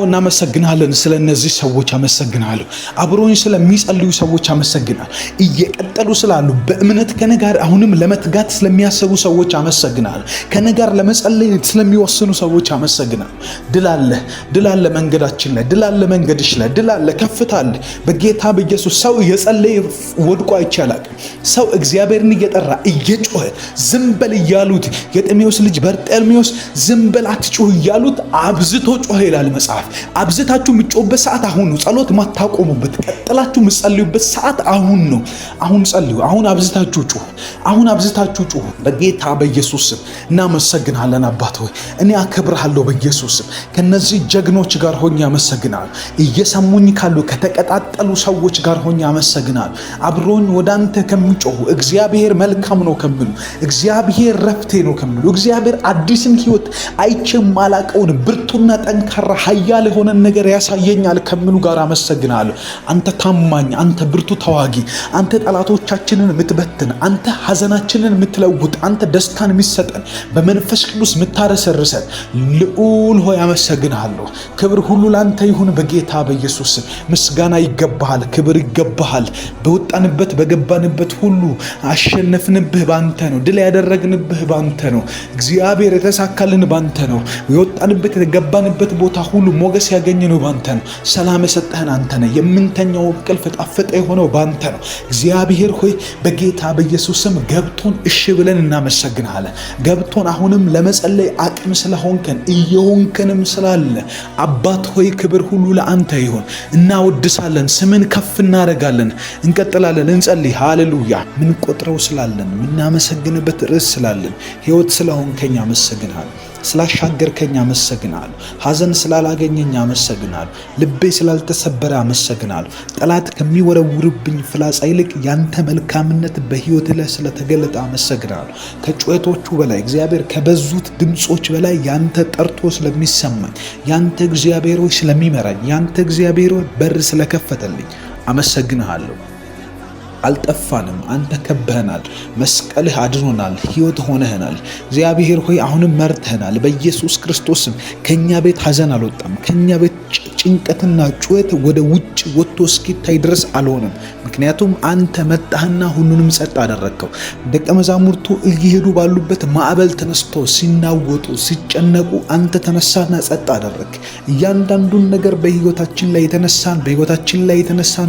እናመሰግናለን። ስለ እነዚህ ሰዎች አመሰግናለሁ። አብሮኝ ስለሚጸልዩ ሰዎች አመሰግናለሁ። እየቀጠሉ ስላሉ በእምነት ከኔ ጋር አሁንም ለመትጋት ስለሚያስቡ ሰዎች አመሰግናለሁ። ከኔ ጋር ለመጸለይ ስለሚወስኑ ሰዎች አመሰግናለሁ። ድል አለ መንገዳችን ላይ፣ ድል አለ መንገድሽ ላይ፣ ድል አለ፣ ከፍታ አለ። በጌታ በኢየሱስ ሰው እየጸለየ ወድቆ አይቻላል። ሰው እግዚአብሔርን እየጠራ እየጮኸ ዝም በል እያሉት የጤሜዎስ ልጅ በርጤሜዎስ ዝም በል አትጮህ እያሉት አብዝቶ ጮኸ ይላል መጽሐፍ። አብዝታችሁ የምትጮህበት ሰዓት አሁን ነው። ጸሎት ማታቆሙበት፣ ቀጥላችሁ የምትጸልዩበት ሰዓት አሁን ነው። አሁን ጸልዩ። አሁን አብዝታችሁ ጮሁ። አሁን አብዝታችሁ ጮሁ። በጌታ በኢየሱስ ስም እናመሰግናለን። አባት ሆይ እኔ አከብርሃለሁ። በኢየሱስ ስም ከነዚህ ጀግኖች ጋር ሆኜ አመሰግናለሁ። እየሰሙኝ ካሉ ከተቀጣጠሉ ሰዎች ጋር ሆኜ አመሰግናለሁ። አብሮኝ ወደ አንተ ከሚጮሁ እግዚአብሔር መልካም ነው ከሚሉ፣ እግዚአብሔር ረፍቴ ነው ከሚሉ፣ እግዚአብሔር አዲስን ህይወት አይቼም ማላቀውን ብርቱና ጠንካራ ኃያል የሆነን ነገር ያሳየኛል ከሚሉ ጋር አመሰግናለሁ። አንተ ታማኝ፣ አንተ ብርቱ ተዋጊ፣ አንተ ጠላቶቻችንን የምትበትን፣ አንተ ሐዘናችንን የምትለውጥ፣ አንተ ደስታን የሚሰጠን፣ በመንፈስ ቅዱስ የምታረሰርሰን ልዑል ሆይ አመሰግናለሁ። ክብር ሁሉ ላንተ ይሁን በጌታ በኢየሱስ። ምስጋና ይገባሃል፣ ክብር ይገባሃል። በወጣንበት በገባንበት ሁሉ አሸነፍንብህ ባንተ ነው። ድል ያደረግንብህ ባንተ ነው። እግዚአብሔር የተሳካልን ባንተ ነው። የወጣንበት የገባንበት ቦታ ሁሉ ሞገስ ያገኘነው ባንተ ነው። ሰላም የሰጠህን አንተ ነህ። የምንተኛው እንቅልፍ ጣፈጠ የሆነው ባንተ ነው። እግዚአብሔር ሆይ በጌታ በኢየሱስ ስም ገብቶን እሺ ብለን እናመሰግናለን። ገብቶን አሁንም ለመጸለይ አቅም ስለሆንከን እየሆንከንም ስላለ አባት ሆይ ክብር ሁሉ ለአንተ ይሁን። እናወድሳለን፣ ስምን ከፍ እናደርጋለን። እንቀጥላለን፣ እንጸልይ። ሃሌሉያ። ምን ቆጥረው ስላለን፣ ምናመሰግንበት ርዕስ ስላለን፣ ህይወት ስለሆንከኝ አመሰግናለሁ። ስላሻገርከኝ አመሰግናለሁ። ሐዘን ስላላገኘኝ አመሰግናለሁ። ልቤ ስላልተሰበረ አመሰግናለሁ። ጠላት ከሚወረውርብኝ ፍላጻ ይልቅ ያንተ መልካምነት በህይወት ላይ ስለተገለጠ አመሰግናለሁ። ከጩኸቶቹ በላይ እግዚአብሔር ከበዙት ድምጾች በላይ ያንተ ጠርቶ ስለሚሰማኝ፣ ያንተ እግዚአብሔር ሆይ ስለሚመራኝ፣ ያንተ እግዚአብሔር ሆይ በር ስለከፈተልኝ አመሰግንሃለሁ። አልጠፋንም። አንተ ከበህናል። መስቀልህ አድኖናል። ህይወት ሆነህናል። እግዚአብሔር ሆይ አሁንም መርተህናል። በኢየሱስ ክርስቶስም ከኛ ቤት ሐዘን አልወጣም። ከኛ ቤት ጭንቀትና ጩኸት ወደ ውጭ ወጥቶ እስኪታይ ድረስ አልሆነም። ምክንያቱም አንተ መጣህና ሁሉንም ጸጥ አደረግከው። ደቀ መዛሙርቱ እየሄዱ ባሉበት ማዕበል ተነስቶ ሲናወጡ ሲጨነቁ አንተ ተነሳና ጸጥ አደረግ። እያንዳንዱን ነገር በህይወታችን ላይ የተነሳን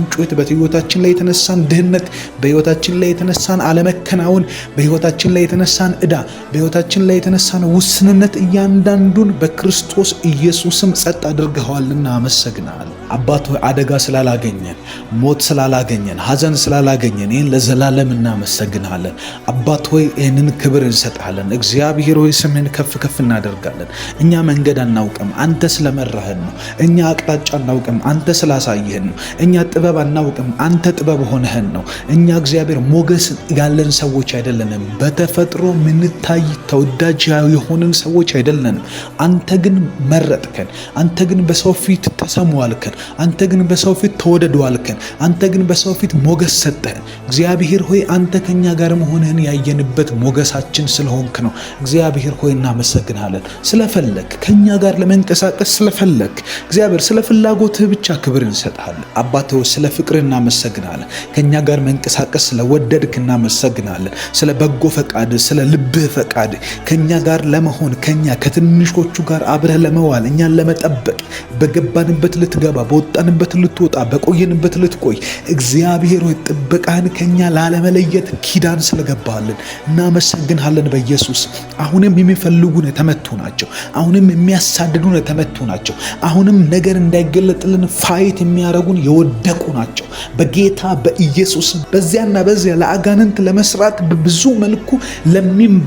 ጩኸት፣ በህይወታችን ላይ የተነሳን ድህነት፣ በህይወታችን ላይ የተነሳን አለመከናወን፣ በህይወታችን ላይ የተነሳን ዕዳ፣ በህይወታችን ላይ የተነሳን ውስንነት እያንዳንዱን በክርስቶስ ኢየሱስም ጸጥ አድርገዋልና አመሰግናለሁ። አባት ሆይ አደጋ ስላላገኘን፣ ሞት ስላላገኘን፣ ሐዘን ስላላገኘን ይህን ለዘላለም እናመሰግናለን። አባት ሆይ ይህንን ክብር እንሰጣለን። እግዚአብሔር ሆይ ስምህን ከፍ ከፍ እናደርጋለን። እኛ መንገድ አናውቅም፣ አንተ ስለመራህን ነው። እኛ አቅጣጫ አናውቅም፣ አንተ ስላሳየህን ነው። እኛ ጥበብ አናውቅም፣ አንተ ጥበብ ሆነህን ነው። እኛ እግዚአብሔር ሞገስ ያለን ሰዎች አይደለንም። በተፈጥሮ ምንታይ ተወዳጅ የሆንን ሰዎች አይደለንም። አንተ ግን መረጥከን። አንተ ግን በሰው ፊት ተሰሙዋልከን። አንተ ግን በሰው ፊት ተወደዱዋልከን። አንተ ግን በሰው ፊት ሞገስ ሰጠህን። እግዚአብሔር ሆይ አንተ ከኛ ጋር መሆንህን ያየንበት ሞገሳችን ስለሆንክ ነው። እግዚአብሔር ሆይ እናመሰግናለን። ስለፈለክ ከኛ ጋር ለመንቀሳቀስ ስለፈለክ እግዚአብሔር ስለ ፍላጎትህ ብቻ ክብር እንሰጥሃለን። አባት ሆይ ስለ ፍቅርህ እናመሰግናለን። ከኛ ጋር መንቀሳቀስ ስለወደድክ እናመሰግናለን። ስለ በጎ ፈቃድ፣ ስለ ልብህ ፈቃድ ከኛ ጋር ለመሆን ከኛ ከትንሾቹ ጋር አብረህ ለመዋል እኛን ለመጠበቅ በገባንበት ልትገባ በወጣንበት ልትወጣ በቆየንበት ልትቆይ እግዚአብሔር ሆይ ጥበቃህን ከኛ ላለመለየት ኪዳን ስለገባልን እናመሰግንሃለን። በኢየሱስ አሁንም የሚፈልጉን የተመቱ ናቸው። አሁንም የሚያሳድዱን የተመቱ ናቸው። አሁንም ነገር እንዳይገለጥልን ፋይት የሚያረጉን የወደቁ ናቸው። በጌታ በኢየሱስ በዚያና በዚያ ለአጋንንት ለመስራት በብዙ መልኩ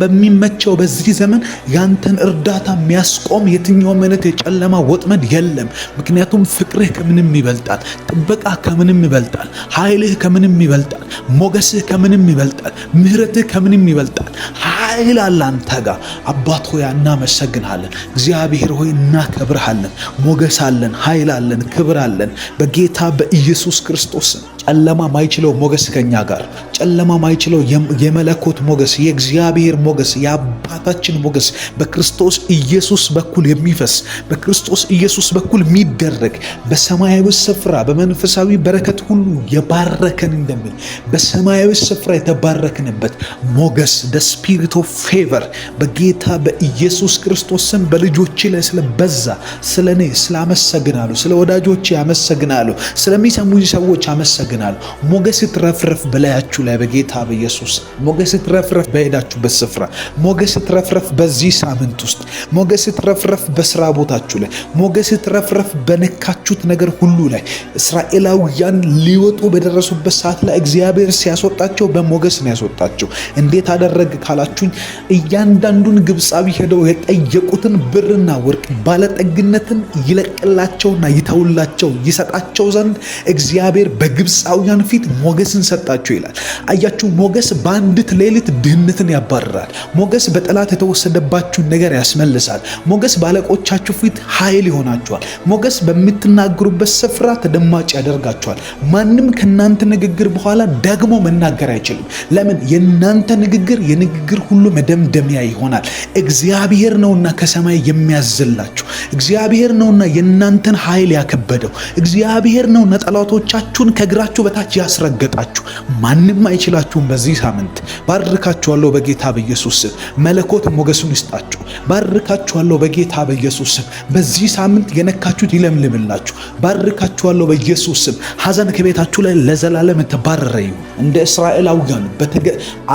በሚመቸው በዚህ ዘመን ያንተን እርዳታ የሚያስቆም የትኛውም አይነት የጨለማ ወጥመድ የለም። ምክንያቱም ፍቅርህ ከምንም ይበልጣል፣ ጥበቃ ከምንም ይበልጣል፣ ኃይልህ ከምንም ይበልጣል፣ ሞገስህ ከምንም ይበልጣል፣ ምህረትህ ከምንም ይበልጣል። ኃይል አለ አንተ ጋር። አባት ሆይ እናመሰግንሃለን። እግዚአብሔር ሆይ እናከብርሃለን። ሞገስ አለን፣ ኃይል አለን፣ ክብር አለን በጌታ በኢየሱስ ክርስቶስ። ጨለማ ማይችለው ሞገስ ከኛ ጋር፣ ጨለማ ማይችለው የመለኮት ሞገስ፣ የእግዚአብሔር ሞገስ፣ የአባታችን ሞገስ በክርስቶስ ኢየሱስ በኩል የሚፈስ በክርስቶስ ኢየሱስ በኩል የሚደረግ በሰማያዊ ስፍራ በመንፈሳዊ በረከት ሁሉ የባረከን እንደሚል በሰማያዊ ስፍራ የተባረክንበት ሞገስ the spirit of favor በጌታ በኢየሱስ ክርስቶስ ስም በልጆች ላይ ስለበዛ ስለኔ ስላመሰግናለሁ፣ ስለ ወዳጆቼ አመሰግናለሁ፣ ስለሚሰሙኝ ሰዎች አመሰግናለሁ። ሞገስ ትረፍረፍ በላያችሁ ላይ በጌታ በኢየሱስ። ሞገስ ትረፍረፍ በሄዳችሁበት ስፍራ፣ ሞገስ ትረፍረፍ በዚህ ሳምንት ውስጥ፣ ሞገስ ትረፍረፍ በስራ ቦታችሁ ላይ፣ ሞገስ ትረፍረፍ በነካችሁት ነገር ሁሉ ላይ። እስራኤላውያን ሊወጡ በደረሱበት ሰዓት ላይ እግዚአብሔር ሲያስወጣቸው በሞገስ ነው ያስወጣቸው። እንዴት አደረገ ካላችሁኝ፣ እያንዳንዱን ግብፃዊ ሄደው የጠየቁትን ብርና ወርቅ ባለጠግነትን ይለቅላቸውና ይተውላቸው ይሰጣቸው ዘንድ እግዚአብሔር በግብፃውያን ፊት ሞገስን ሰጣቸው ይላል። አያችሁ፣ ሞገስ በአንዲት ሌሊት ድህነትን ያባርራል። ሞገስ በጠላት የተወሰደባችሁን ነገር ያስመልሳል። ሞገስ ባለቆቻችሁ ፊት ኃይል ይሆናችኋል። ሞገስ በምትናገሩበት ስፍራ ተደማጭ ያደርጋችኋል። ማንም ከናንተ ንግግር በኋላ ደግሞ መናገር አይችልም። ለምን? የናንተ ንግግር የንግግር ሁሉ መደምደሚያ ይሆናል። እግዚአብሔር ነውና ከሰማይ የሚያዝላችሁ፣ እግዚአብሔር ነውና የናንተን ኃይል ያከበደው፣ እግዚአብሔር ነውና ጠላቶቻችሁን ከእግራችሁ በታች ያስረገጣችሁ። ማንም አይችላችሁም። በዚህ ሳምንት ባርካችኋለሁ በጌታ በኢየሱስ ስም። መለኮት ሞገሱን ይስጣችሁ። ባርካችኋለሁ በጌታ በኢየሱስ ስም። በዚህ ሳምንት የነካችሁት ይለምልምላችሁ። ባርካችኋለሁ በኢየሱስ ስም። ሐዘን ከቤታችሁ ላይ ለዘላለም ተባረረ ይሁን። እንደ እስራኤላውያን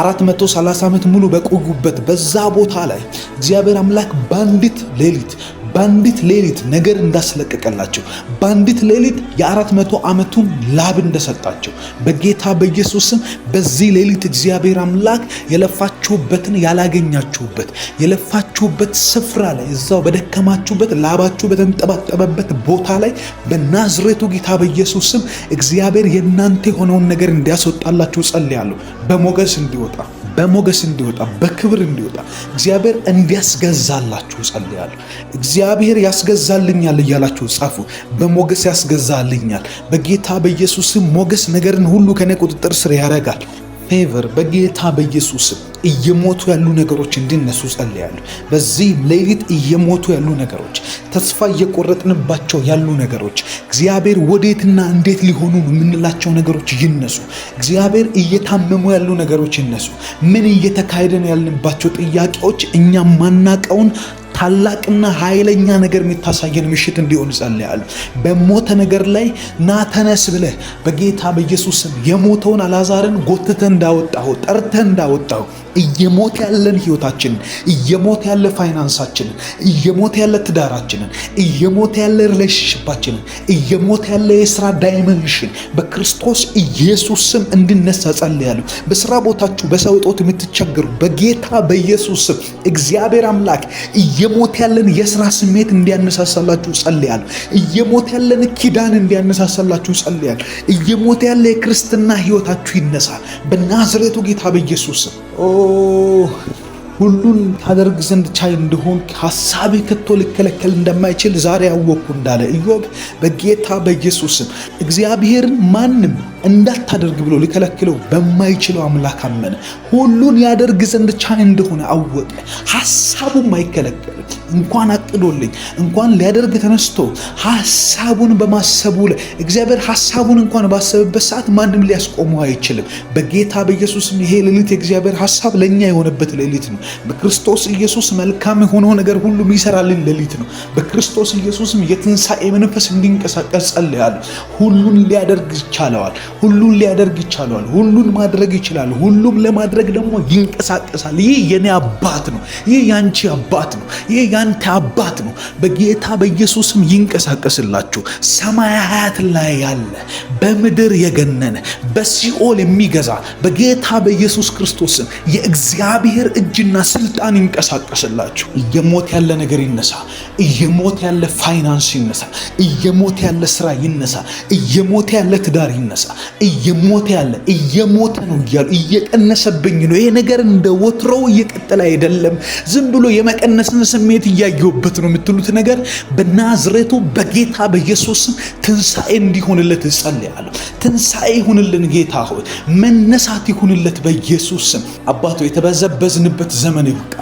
430 ዓመት ሙሉ በቆዩበት በዛ ቦታ ላይ እግዚአብሔር አምላክ በአንዲት ሌሊት ነገር እንዳስለቀቀላቸው፣ በአንዲት ሌሊት የ400 ዓመቱን ላብ እንደሰጣቸው በጌታ በኢየሱስ ስም በዚህ ሌሊት እግዚአብሔር አምላክ የለፋችሁበትን ያላገኛችሁበት የለፋችሁበት ስፍራ ላይ እዛው በደከማችሁበት ላባችሁ በተንጠባጠበበት ቦታ ላይ በናዝሬቱ ጌታ በኢየሱስ ስም እግዚአብሔር የእናንተ የሆነውን ነገር እንዲያስወጣላችሁ ጸልያለሁ። በሞገስ እንዲወጣ በክብር እንዲወጣ እግዚአብሔር እንዲያስገዛላችሁ ጸልያለሁ። እግዚአብሔር ያስገዛልኛል እያላችሁ ጻፉ። በሞገስ ያስገዛልኛል በጌታ በኢየሱስም። ሞገስ ነገርን ሁሉ ከኔ ቁጥጥር ስር ያደርጋል። ፌቨር በጌታ በኢየሱስም እየሞቱ ያሉ ነገሮች እንዲነሱ ጸልያለሁ። በዚህ ሌሊት እየሞቱ ያሉ ነገሮች፣ ተስፋ እየቆረጥንባቸው ያሉ ነገሮች፣ እግዚአብሔር ወዴትና እንዴት ሊሆኑ የምንላቸው ነገሮች ይነሱ። እግዚአብሔር እየታመሙ ያሉ ነገሮች ይነሱ። ምን እየተካሄደን ያልንባቸው ጥያቄዎች እኛ ማናቀውን ታላቅና ኃይለኛ ነገር የሚታሳየን ምሽት እንዲሆን ጸልያለሁ። በሞተ ነገር ላይ ና ተነስ ብለህ በጌታ በኢየሱስም የሞተውን አልዓዛርን ጎትተህ እንዳወጣው ጠርተህ እንዳወጣው እየሞተ ያለን ህይወታችንን፣ እየሞተ ያለ ፋይናንሳችንን፣ እየሞተ ያለ ትዳራችንን፣ እየሞተ ያለ ሪሌሽንሺፓችንን፣ እየሞተ ያለ የሥራ ዳይመንሽን በክርስቶስ ኢየሱስ ስም እንዲነሳ ጸልያለሁ። በሥራ ቦታችሁ በሰው እጦት የምትቸገሩ በጌታ በኢየሱስ ስም እግዚአብሔር አምላክ እየሞተ ያለን የሥራ ስሜት እንዲያነሳሳላችሁ ጸልያለሁ። እየሞተ ያለን ኪዳን እንዲያነሳሳላችሁ ጸልያለሁ። እየሞተ ያለ የክርስትና ህይወታችሁ ይነሳ በናዝሬቱ ጌታ በኢየሱስ ስም። ሁሉን ታደርግ ዘንድ ቻይ እንደሆን ሐሳቤ ከቶ ሊከለከል እንደማይችል ዛሬ ያወቅኩ እንዳለ ኢዮብ በጌታ በኢየሱስ ስም እግዚአብሔርን ማንም እንዳታደርግ ብሎ ሊከለክለው በማይችለው አምላክ አመነ። ሁሉን ያደርግ ዘንድ ቻይ እንደሆነ አወቀ። ሐሳቡም አይከለከልም። እንኳን አቅዶልኝ እንኳን ሊያደርግ ተነስቶ ሐሳቡን በማሰቡ ላይ እግዚአብሔር ሐሳቡን እንኳን ባሰበበት ሰዓት ማንም ሊያስቆመው አይችልም። በጌታ በኢየሱስም ይሄ ሌሊት የእግዚአብሔር ሐሳብ ለኛ የሆነበት ሌሊት ነው። በክርስቶስ ኢየሱስ መልካም የሆነው ነገር ሁሉ የሚሰራልን ሌሊት ነው። በክርስቶስ ኢየሱስም የትንሣኤ መንፈስ እንዲንቀሳቀስ ጸልያለሁ። ሁሉን ሊያደርግ ይቻለዋል። ሁሉን ሊያደርግ ይቻላል። ሁሉን ማድረግ ይችላል። ሁሉም ለማድረግ ደግሞ ይንቀሳቀሳል። ይህ የኔ አባት ነው። ይህ ያንቺ አባት ነው። ይህ ያንተ አባት ነው። በጌታ በኢየሱስም ይንቀሳቀስላችሁ። ሰማያት ላይ ያለ በምድር የገነነ በሲኦል የሚገዛ በጌታ በኢየሱስ ክርስቶስም የእግዚአብሔር እጅና ስልጣን ይንቀሳቀስላችሁ። እየሞት ያለ ነገር ይነሳ። እየሞት ያለ ፋይናንስ ይነሳ። እየሞት ያለ ስራ ይነሳ። እየሞት ያለ ትዳር ይነሳ። እየሞተ ነው እያሉ እየቀነሰብኝ ነው፣ ይሄ ነገር እንደ ወትሮው እየቀጠለ አይደለም፣ ዝም ብሎ የመቀነስን ስሜት እያየሁበት ነው የምትሉት ነገር በናዝሬቱ በጌታ በኢየሱስም ትንሣኤ እንዲሆንለት እጸልያለሁ። ትንሣኤ ይሁንልን ጌታ ሆይ፣ መነሳት ይሁንለት በኢየሱስ ስም። አባቶ የተበዘበዝንበት ዘመን ይብቃ፣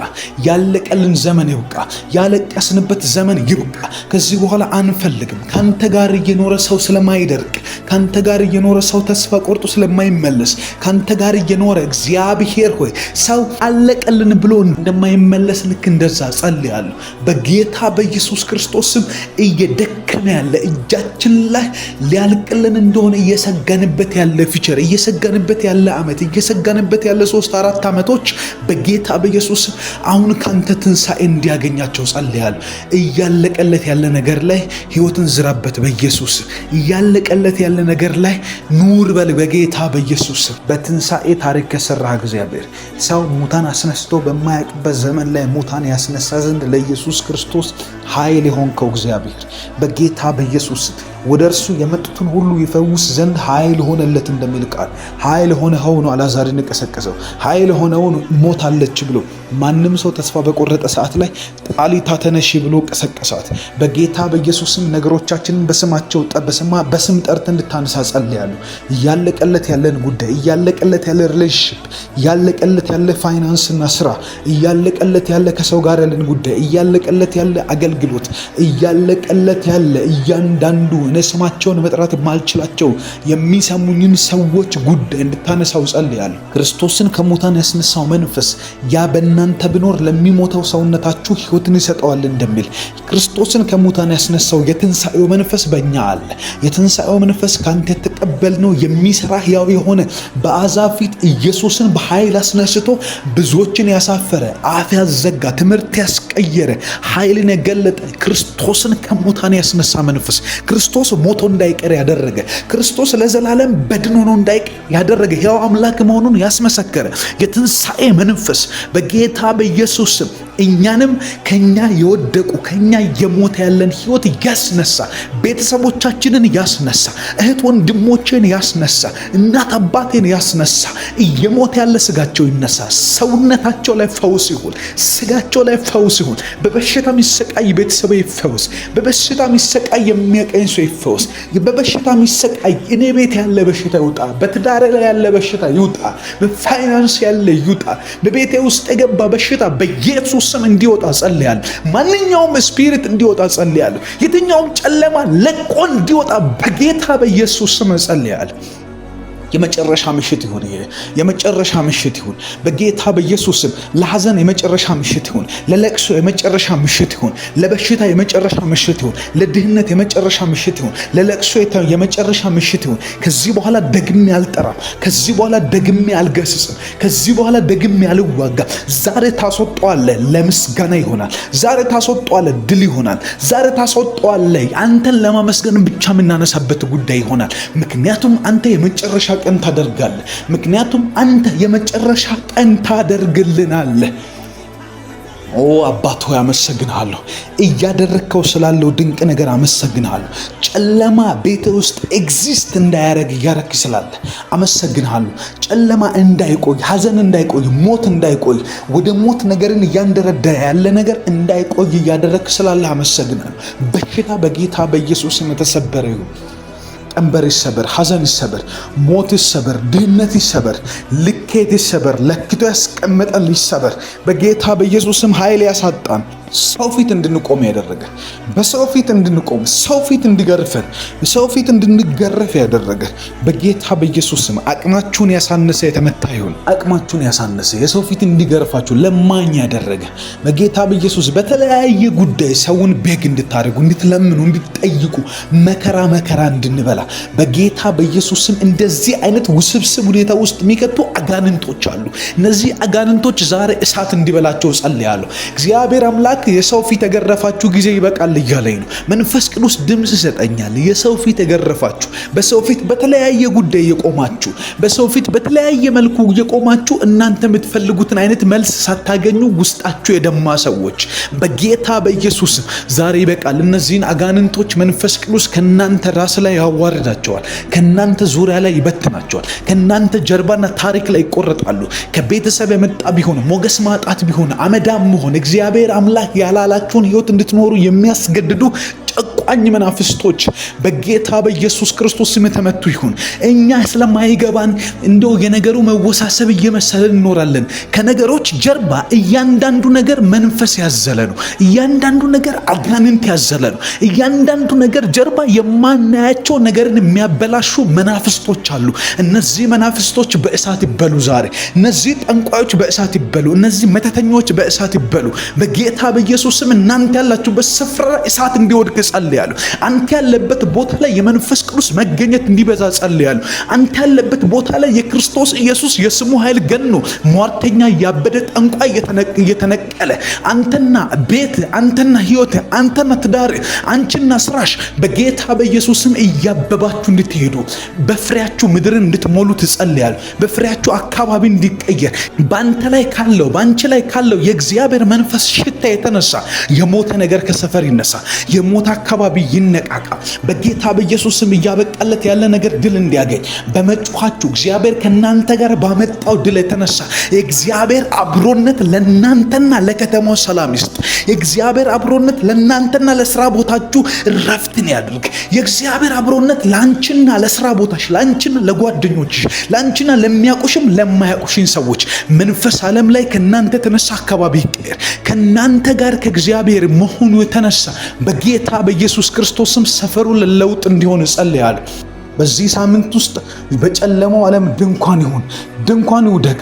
ያለቀልን ዘመን ይብቃ፣ ያለቀስንበት ዘመን ይብቃ። ከዚህ በኋላ አንፈልግም። ካንተ ጋር እየኖረ ሰው ስለማይደርቅ፣ ካንተ ጋር እየኖረ ሰው ተስፋ ቆርጦ ስለማይመለስ፣ ካንተ ጋር እየኖረ እግዚአብሔር ሆይ ሰው አለቀልን ብሎ እንደማይመለስ ልክ እንደዛ ጸልያለሁ በጌታ በኢየሱስ ክርስቶስ ስም። እየደከመ ያለ እጃችን ላይ ሊያልቅልን እንደሆነ እየሰጋንበት ያለ ፊቸር፣ እየሰጋንበት ያለ ዓመት፣ እየሰጋንበት ያለ 3-4 ዓመቶች በጌታ በኢየሱስ ስም አሁን ካንተ ትንሣኤ እንዲያገኛቸው ጸልያለሁ። እያለቀለት ያለ ነገር ላይ ሕይወትን ዝራበት በኢየሱስ ስም። እያለቀለት ያለ ነገር ላይ ኑር በል በጌታ በኢየሱስ ስም። በትንሣኤ ታሪክ ከሰራህ እግዚአብሔር ሰው ሙታን አስነስቶ በማያውቅበት ዘመን ላይ ሙታን ያስነሳ ዘንድ ለኢየሱስ ክርስቶስ ኃይል የሆንከው እግዚአብሔር በጌታ በኢየሱስ ስም ወደ እርሱ የመጡትን ሁሉ ይፈውስ ዘንድ ኃይል ሆነለት እንደሚል ቃል ኃይል ሆነው ነው አልዓዛርን የቀሰቀሰው። ኃይል ሆነው ሞታለች ብሎ ማንም ሰው ተስፋ በቆረጠ ሰዓት ላይ ጣሊታ ተነሺ ብሎ ቀሰቀሳት። በጌታ በኢየሱስ ስም ነገሮቻችንን በስማቸው በስም ጠርተን እንድታነሳ ጸልያለሁ። እያለቀለት ያለን ጉዳይ፣ እያለቀለት ያለ ሪሌሽንሺፕ፣ እያለቀለት ያለ ፋይናንስና ስራ፣ እያለቀለት ያለ ከሰው ጋር ያለን ጉዳይ፣ እያለቀለት ያለ አገልግሎት፣ እያለቀለት ያለ እያንዳንዱ እኔ ስማቸውን መጥራት ማልችላቸው የሚሰሙኝን ሰዎች ጉዳይ እንድታነሳው ጸልያለሁ። ክርስቶስን ከሙታን ያስነሳው መንፈስ ያ በእናንተ ቢኖር ለሚሞተው ሰውነታችሁ ሕይወትን ይሰጠዋል እንደሚል ክርስቶስን ከሙታን ያስነሳው የትንሣኤው መንፈስ በእኛ አለ። የትንሣኤው መንፈስ ካንተ የተቀበልነው የሚሰራ ሕያው የሆነ በአሕዛብ ፊት ኢየሱስን በኃይል አስነስቶ ብዙዎችን ያሳፈረ፣ አፍ ያዘጋ፣ ትምህርት ያስቀየረ፣ ኃይልን የገለጠ ክርስቶስን ከሙታን ያስነሳ መንፈስ፣ ክርስቶስ ሞቶ እንዳይቀር ያደረገ፣ ክርስቶስ ለዘላለም በድን ሆኖ እንዳይቀር ያደረገ፣ ሕያው አምላክ መሆኑን ያስመሰከረ የትንሣኤ መንፈስ በጌታ በኢየሱስ ስም እኛንም ከኛ የወደቁ ከኛ የሞተ ያለን ሕይወት ያስነሳ፣ ቤተሰቦቻችንን ያስነሳ፣ እህት ወንድሞችን ያስነሳ፣ እናት አባቴን ያስነሳ። እየሞተ ያለ ስጋቸው ይነሳ። ሰውነታቸው ላይ ፈውስ ይሁን። ስጋቸው ላይ ፈውስ ይሁን። በበሽታ የሚሰቃይ ቤተሰብ ይፈወስ። በበሽታ የሚሰቃይ የሚያቀኝ ሰው ይፈወስ። በበሽታ የሚሰቃይ እኔ ቤት ያለ በሽታ ይውጣ። በትዳሬ ላይ ያለ በሽታ ይውጣ። በፋይናንስ ያለ ይውጣ። በቤቴ ውስጥ የገባ በሽታ በኢየሱስ ስም እንዲወጣ ጸልያለሁ። ማንኛውም ስፒሪት እንዲወጣ ጸልያለሁ። የትኛውም ጨለማ ለቆ እንዲወጣ በጌታ በኢየሱስ ስም ጸልያለሁ። የመጨረሻ ምሽት ይሁን። የመጨረሻ ምሽት ይሁን በጌታ በኢየሱስ ስም። ለሐዘን የመጨረሻ ምሽት ይሁን። ለለቅሶ የመጨረሻ ምሽት ይሁን። ለበሽታ የመጨረሻ ምሽት ይሁን። ለድህነት የመጨረሻ ምሽት ይሁን። ለለቅሶ የመጨረሻ ምሽት ይሁን። ከዚህ በኋላ ደግሜ አልጠራም። ከዚህ በኋላ ደግሜ አልገስጽም። ከዚህ በኋላ ደግሜ አልዋጋም። ዛሬ ታስወጣዋለህ፣ ለምስጋና ይሆናል። ዛሬ ታስወጣዋለህ፣ ድል ይሆናል። ዛሬ ታስወጣዋለህ፣ አንተን ለማመስገን ብቻ የምናነሳበት ጉዳይ ይሆናል። ምክንያቱም አንተ የመጨረሻ ቀን ታደርጋለህ። ምክንያቱም አንተ የመጨረሻ ቀን ታደርግልናለህ። ኦ አባት ሆይ አመሰግንሃለሁ። እያደረግከው ስላለው ድንቅ ነገር አመሰግንሃለሁ። ጨለማ ቤት ውስጥ ኤግዚስት እንዳያደርግ እያደረግ ስላለ አመሰግንሃለሁ። ጨለማ እንዳይቆይ፣ ሐዘን እንዳይቆይ፣ ሞት እንዳይቆይ፣ ወደ ሞት ነገርን እያንደረደረ ያለ ነገር እንዳይቆይ እያደረግ ስላለ አመሰግንሃለሁ። በሽታ በጌታ በኢየሱስም የተሰበረ ይሁን። ቀንበር ይሰበር፣ ሐዘን ይሰበር፣ ሞት ይሰበር፣ ድህነት ይሰበር፣ ልኬት ይሰበር፣ ለክቶ ያስቀመጠን ይሰበር። በጌታ በኢየሱስም ኃይል ያሳጣን ሰው ፊት እንድንቆም ያደረገ፣ በሰው ፊት እንድንቆም፣ ሰው ፊት እንዲገርፈን፣ ሰው ፊት እንድንገረፍ ያደረገ በጌታ በኢየሱስ ስም አቅማችሁን ያሳነሰ የተመታ ይሁን። አቅማችሁን ያሳነሰ የሰው ፊት እንዲገርፋችሁ ለማኝ ያደረገ በጌታ በኢየሱስ በተለያየ ጉዳይ ሰውን ቤግ እንድታደርጉ፣ እንድትለምኑ፣ እንድትጠይቁ መከራ እንድንበላ በጌታ በኢየሱስ ስም እንደዚህ አይነት ውስብስብ ሁኔታ ውስጥ የሚከቱ አጋንንቶች አሉ። እነዚህ አጋንንቶች ዛሬ እሳት እንዲበላቸው ጸልያለሁ። እግዚአብሔር አምላክ የሰው ፊት የገረፋችሁ ጊዜ ይበቃል እያለኝ ነው። መንፈስ ቅዱስ ድምፅ ይሰጠኛል። የሰው ፊት የገረፋችሁ፣ በሰው ፊት በተለያየ ጉዳይ የቆማችሁ፣ በሰው ፊት በተለያየ መልኩ የቆማችሁ እናንተ የምትፈልጉትን አይነት መልስ ሳታገኙ ውስጣችሁ የደማ ሰዎች በጌታ በኢየሱስ ዛሬ ይበቃል። እነዚህን አጋንንቶች መንፈስ ቅዱስ ከናንተ ራስ ላይ ያዋርዳቸዋል። ከናንተ ዙሪያ ላይ ይበትናቸዋል። ከናንተ ጀርባና ታሪክ ላይ ይቆረጣሉ። ከቤተሰብ የመጣ ቢሆን ሞገስ ማጣት ቢሆን አመዳም መሆን እግዚአብሔር አምላክ ያላላችሁን ህይወት እንድትኖሩ የሚያስገድዱ ጨቋኝ መናፍስቶች በጌታ በኢየሱስ ክርስቶስ ስም የተመቱ ይሁን። እኛ ስለማይገባን እንደው የነገሩ መወሳሰብ እየመሰለን እንኖራለን። ከነገሮች ጀርባ እያንዳንዱ ነገር መንፈስ ያዘለ ነው። እያንዳንዱ ነገር አጋንንት ያዘለ ነው። እያንዳንዱ ነገር ጀርባ የማናያቸው ነገርን የሚያበላሹ መናፍስቶች አሉ። እነዚህ መናፍስቶች በእሳት ይበሉ ዛሬ። እነዚህ ጠንቋዮች በእሳት ይበሉ። እነዚህ መተተኞች በእሳት ይበሉ በጌታ በኢየሱስ ስም። እናንተ ያላችሁበት ስፍራ እሳት እንዲወድቅ ጸልያለሁ። አንተ ያለበት ቦታ ላይ የመንፈስ ቅዱስ መገኘት እንዲበዛ ጸልያለሁ። አንተ ያለበት ቦታ ላይ የክርስቶስ ኢየሱስ የስሙ ኃይል ገኖ ሟርተኛ ያበደ ጠንቋይ እየተነቀለ አንተና ቤት፣ አንተና ህይወት፣ አንተና ትዳር፣ አንቺና ስራሽ በጌታ በኢየሱስ ስም እያበባችሁ እንድትሄዱ በፍሬያችሁ ምድርን እንድትሞሉ ትጸልያለሁ። በፍሬያችሁ አካባቢ እንዲቀየር ባንተ ላይ ካለው ባንቺ ላይ ካለው የእግዚአብሔር መንፈስ ሽታ የተነሳ የሞተ ነገር ከሰፈር ይነሳ። የሞተ አካባቢ ይነቃቃ በጌታ በኢየሱስ ስም። እያበቃለት ያለ ነገር ድል እንዲያገኝ በመጮኻችሁ እግዚአብሔር ከናንተ ጋር ባመጣው ድል የተነሳ የእግዚአብሔር አብሮነት ለናንተና ለከተማው ሰላም ይስጥ። የእግዚአብሔር አብሮነት ለናንተና ለስራ ቦታችሁ ረፍትን ያድርግ። የእግዚአብሔር አብሮነት ላንቺና ለስራ ቦታሽ፣ ላንቺና ለጓደኞችሽ፣ ላንቺና ለሚያውቁሽም ለማያውቁሽን ሰዎች መንፈስ ዓለም ላይ ከናንተ የተነሳ አካባቢ ይቀየር። ከናንተ ጋር ከእግዚአብሔር መሆኑ የተነሳ በጌታ በኢየሱስ ክርስቶስም ሰፈሩ ለለውጥ እንዲሆን ጸልያለሁ። በዚህ ሳምንት ውስጥ በጨለማው ዓለም ድንኳን ይሁን፣ ድንኳን ይውደቅ፣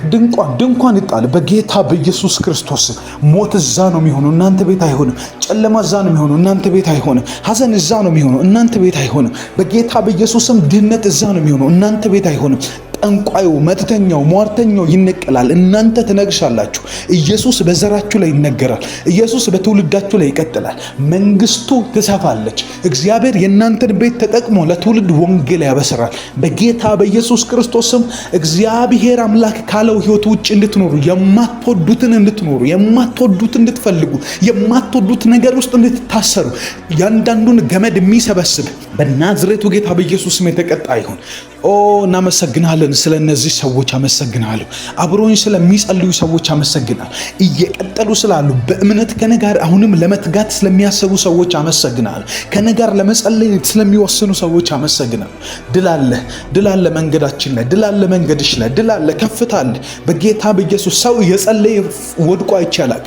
ድንኳን ይጣል በጌታ በኢየሱስ ክርስቶስ። ሞት እዛ ነው የሚሆነው፣ እናንተ ቤት አይሆንም። ጨለማ እዛ ነው የሚሆነው፣ እናንተ ቤት አይሆንም። ሐዘን እዛ ነው የሚሆነው፣ እናንተ ቤት አይሆንም። በጌታ በኢየሱስም ድህነት እዛ ነው የሚሆነው፣ እናንተ ቤት አይሆንም። ጠንቋዩ፣ መተተኛው፣ ሟርተኛው ይነቀላል፣ እናንተ ትነግሳላችሁ። ኢየሱስ በዘራችሁ ላይ ይነገራል። ኢየሱስ በትውልዳችሁ ላይ ይቀጥላል። መንግስቱ ትሰፋለች። እግዚአብሔር የእናንተን ቤት ተጠቅሞ ለትውልድ ወንጌል ያበስራል። በጌታ በኢየሱስ ክርስቶስም እግዚአብሔር አምላክ ካለው ህይወት ውጭ እንድትኖሩ፣ የማትወዱትን እንድትኖሩ፣ የማትወዱትን እንድትፈልጉ፣ የማትወዱት ነገር ውስጥ እንድትታሰሩ ያንዳንዱን ገመድ የሚሰበስብ በናዝሬቱ ጌታ በኢየሱስም የተቀጣ ይሁን። እናመሰግናለን። ስለ እነዚህ ሰዎች አመሰግናለሁ። አብሮኝ ስለሚጸልዩ ሰዎች አመሰግናለሁ። እየቀጠሉ ስላሉ በእምነት ከነጋር አሁንም ለመትጋት ስለሚያስቡ ሰዎች አመሰግናለሁ። ከነጋር ለመጸለይ ስለሚወስኑ ሰዎች አመሰግናለሁ። ድል አለ መንገዳችን ላይ፣ ድል አለ መንገድሽ ላይ፣ ድል አለ፣ ከፍታ አለ በጌታ በኢየሱስ። ሰው የጸለየ ወድቆ አይቻላል።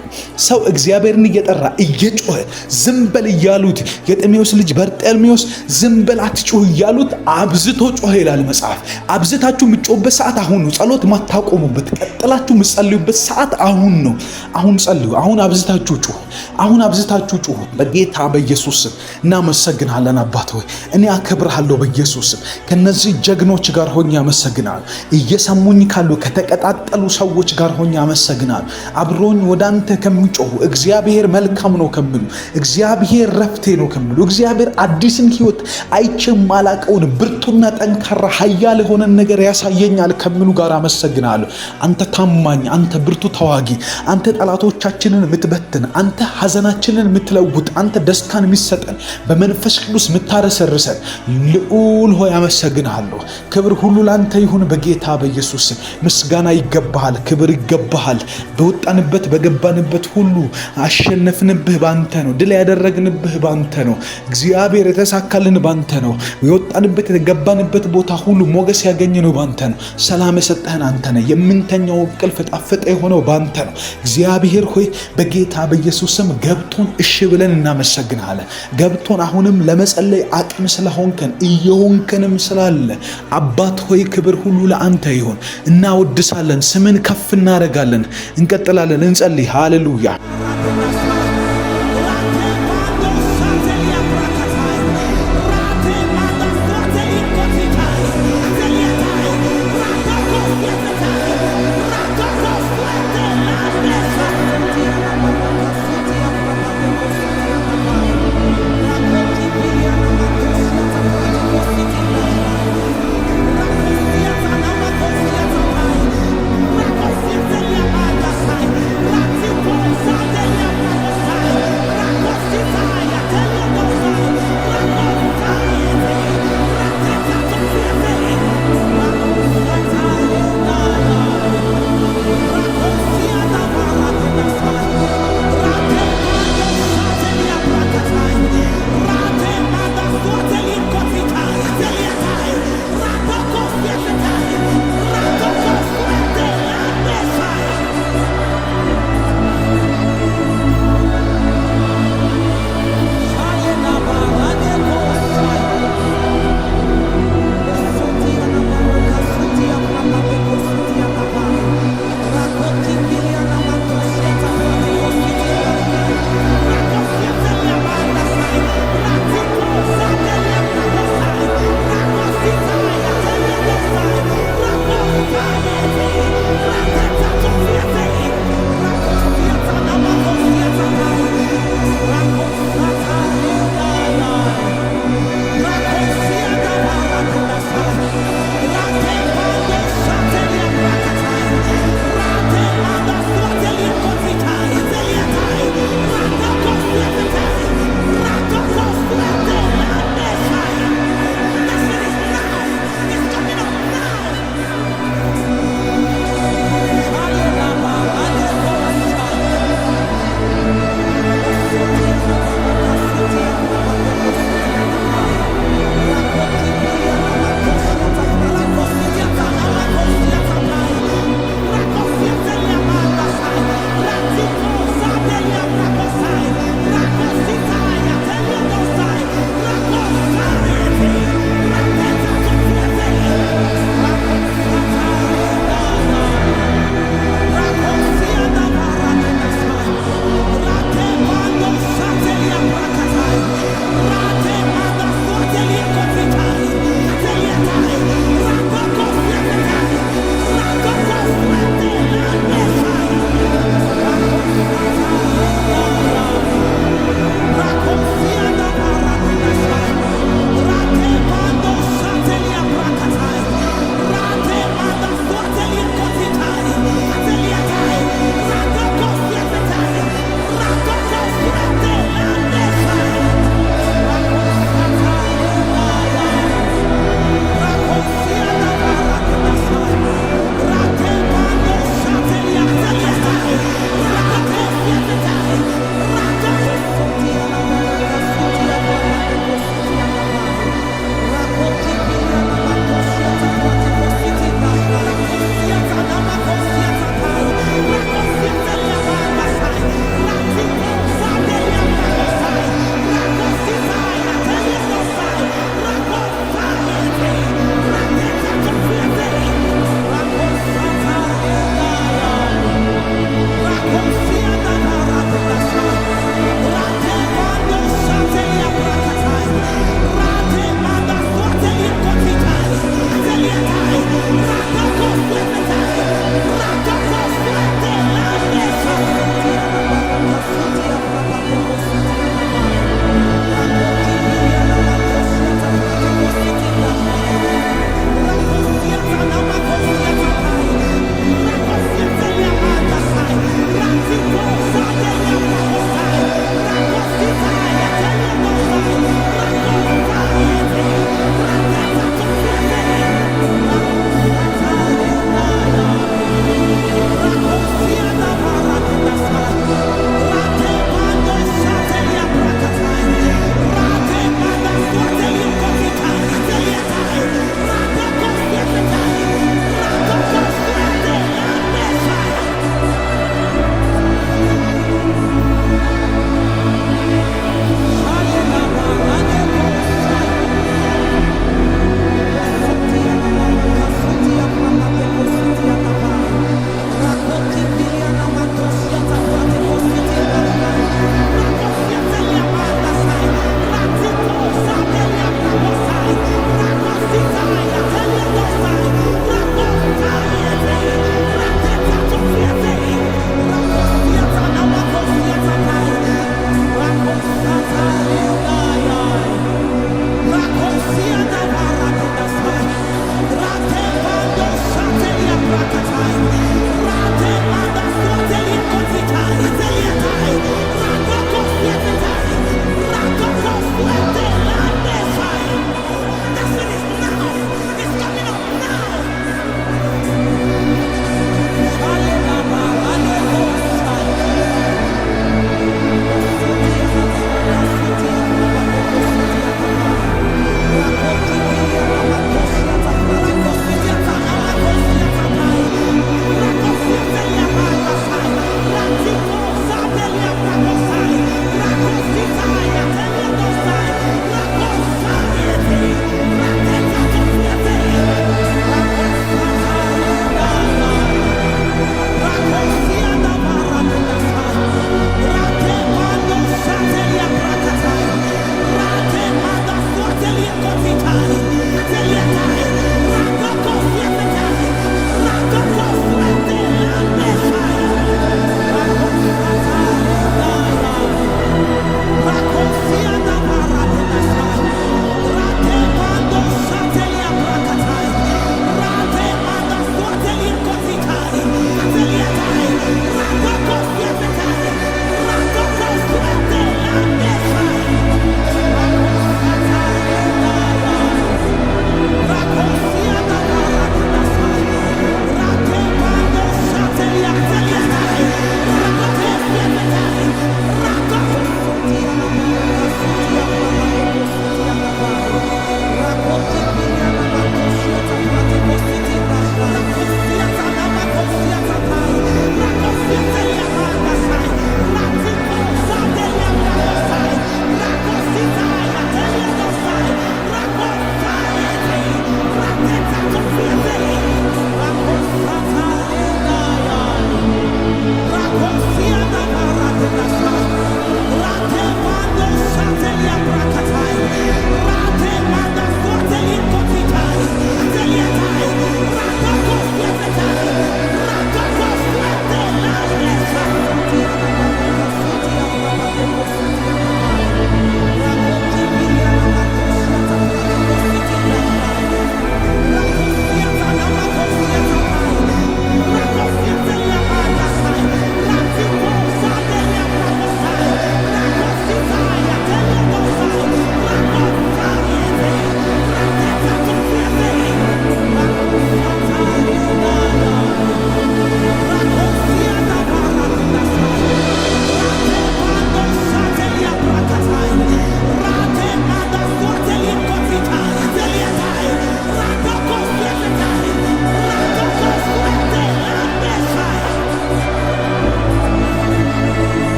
ሰው እግዚአብሔርን እየጠራ እየጮኸ ዝም በል እያሉት የጤሜዎስ ልጅ በርጤሜዎስ ዝም በል አትጮህ እያሉት አብዝቶ ጮኸ ይላል መጽሐፍ። አብዝታችሁ የምትጮህበት ሰዓት አሁን ነው። ጸሎት ማታቆሙበት ቀጥላችሁ የምትጸልዩበት ሰዓት አሁን ነው። አሁን ጸልዩ። አሁን አብዝታችሁ ጩሁ። አሁን አብዝታችሁ ጩሁ በጌታ በኢየሱስ ስም። እናመሰግናለን አባት ሆይ፣ እኔ አከብርሃለሁ በኢየሱስ ስም። ከነዚህ ጀግኖች ጋር ሆኜ አመሰግናለሁ። እየሰሙኝ ካሉ ከተቀጣጠሉ ሰዎች ጋር ሆኜ አመሰግናለሁ። አብሮኝ ወደ አንተ ከሚጮሁ እግዚአብሔር መልካም ነው ከሚሉ፣ እግዚአብሔር ረፍቴ ነው ከሚሉ፣ እግዚአብሔር አዲስን ህይወት አይቼ ማላቀውን ብርቱና ጠንካራ ኃያል የሆነ ነገር ያሳየኛል ከሚሉ ጋር አመሰግናለሁ። አንተ ታማኝ፣ አንተ ብርቱ ተዋጊ፣ አንተ ጠላቶቻችንን የምትበትን፣ አንተ ሐዘናችንን የምትለውጥ፣ አንተ ደስታን የሚሰጠን፣ በመንፈስ ቅዱስ የምታረሰርሰን ልዑል ሆይ አመሰግናለሁ። ክብር ሁሉ ላንተ ይሁን በጌታ በኢየሱስ። ምስጋና ይገባሃል፣ ክብር ይገባሃል። በወጣንበት በገባንበት ሁሉ አሸነፍንብህ ባንተ ነው። ድል ያደረግንብህ ባንተ ነው። እግዚአብሔር የተሳካልን ባንተ ነው። የወጣንበት የገባንበት ቦታ ሁሉ ሞገስ ያገኘነው ባንተ ነው። ሰላም የሰጠህን አንተ ነህ። የምንተኛው እንቅልፍ ጣፈጠ የሆነው ባንተ ነው። እግዚአብሔር ሆይ በጌታ በኢየሱስ ስም ገብቶን እሺ ብለን እናመሰግናለን። ገብቶን አሁንም ለመጸለይ አቅም ስለሆንከን እየሆንከንም ስላለ አባት ሆይ ክብር ሁሉ ለአንተ ይሁን። እናወድሳለን፣ ስምን ከፍ እናደርጋለን። እንቀጥላለን፣ እንጸልይ። ሃሌሉያ። Something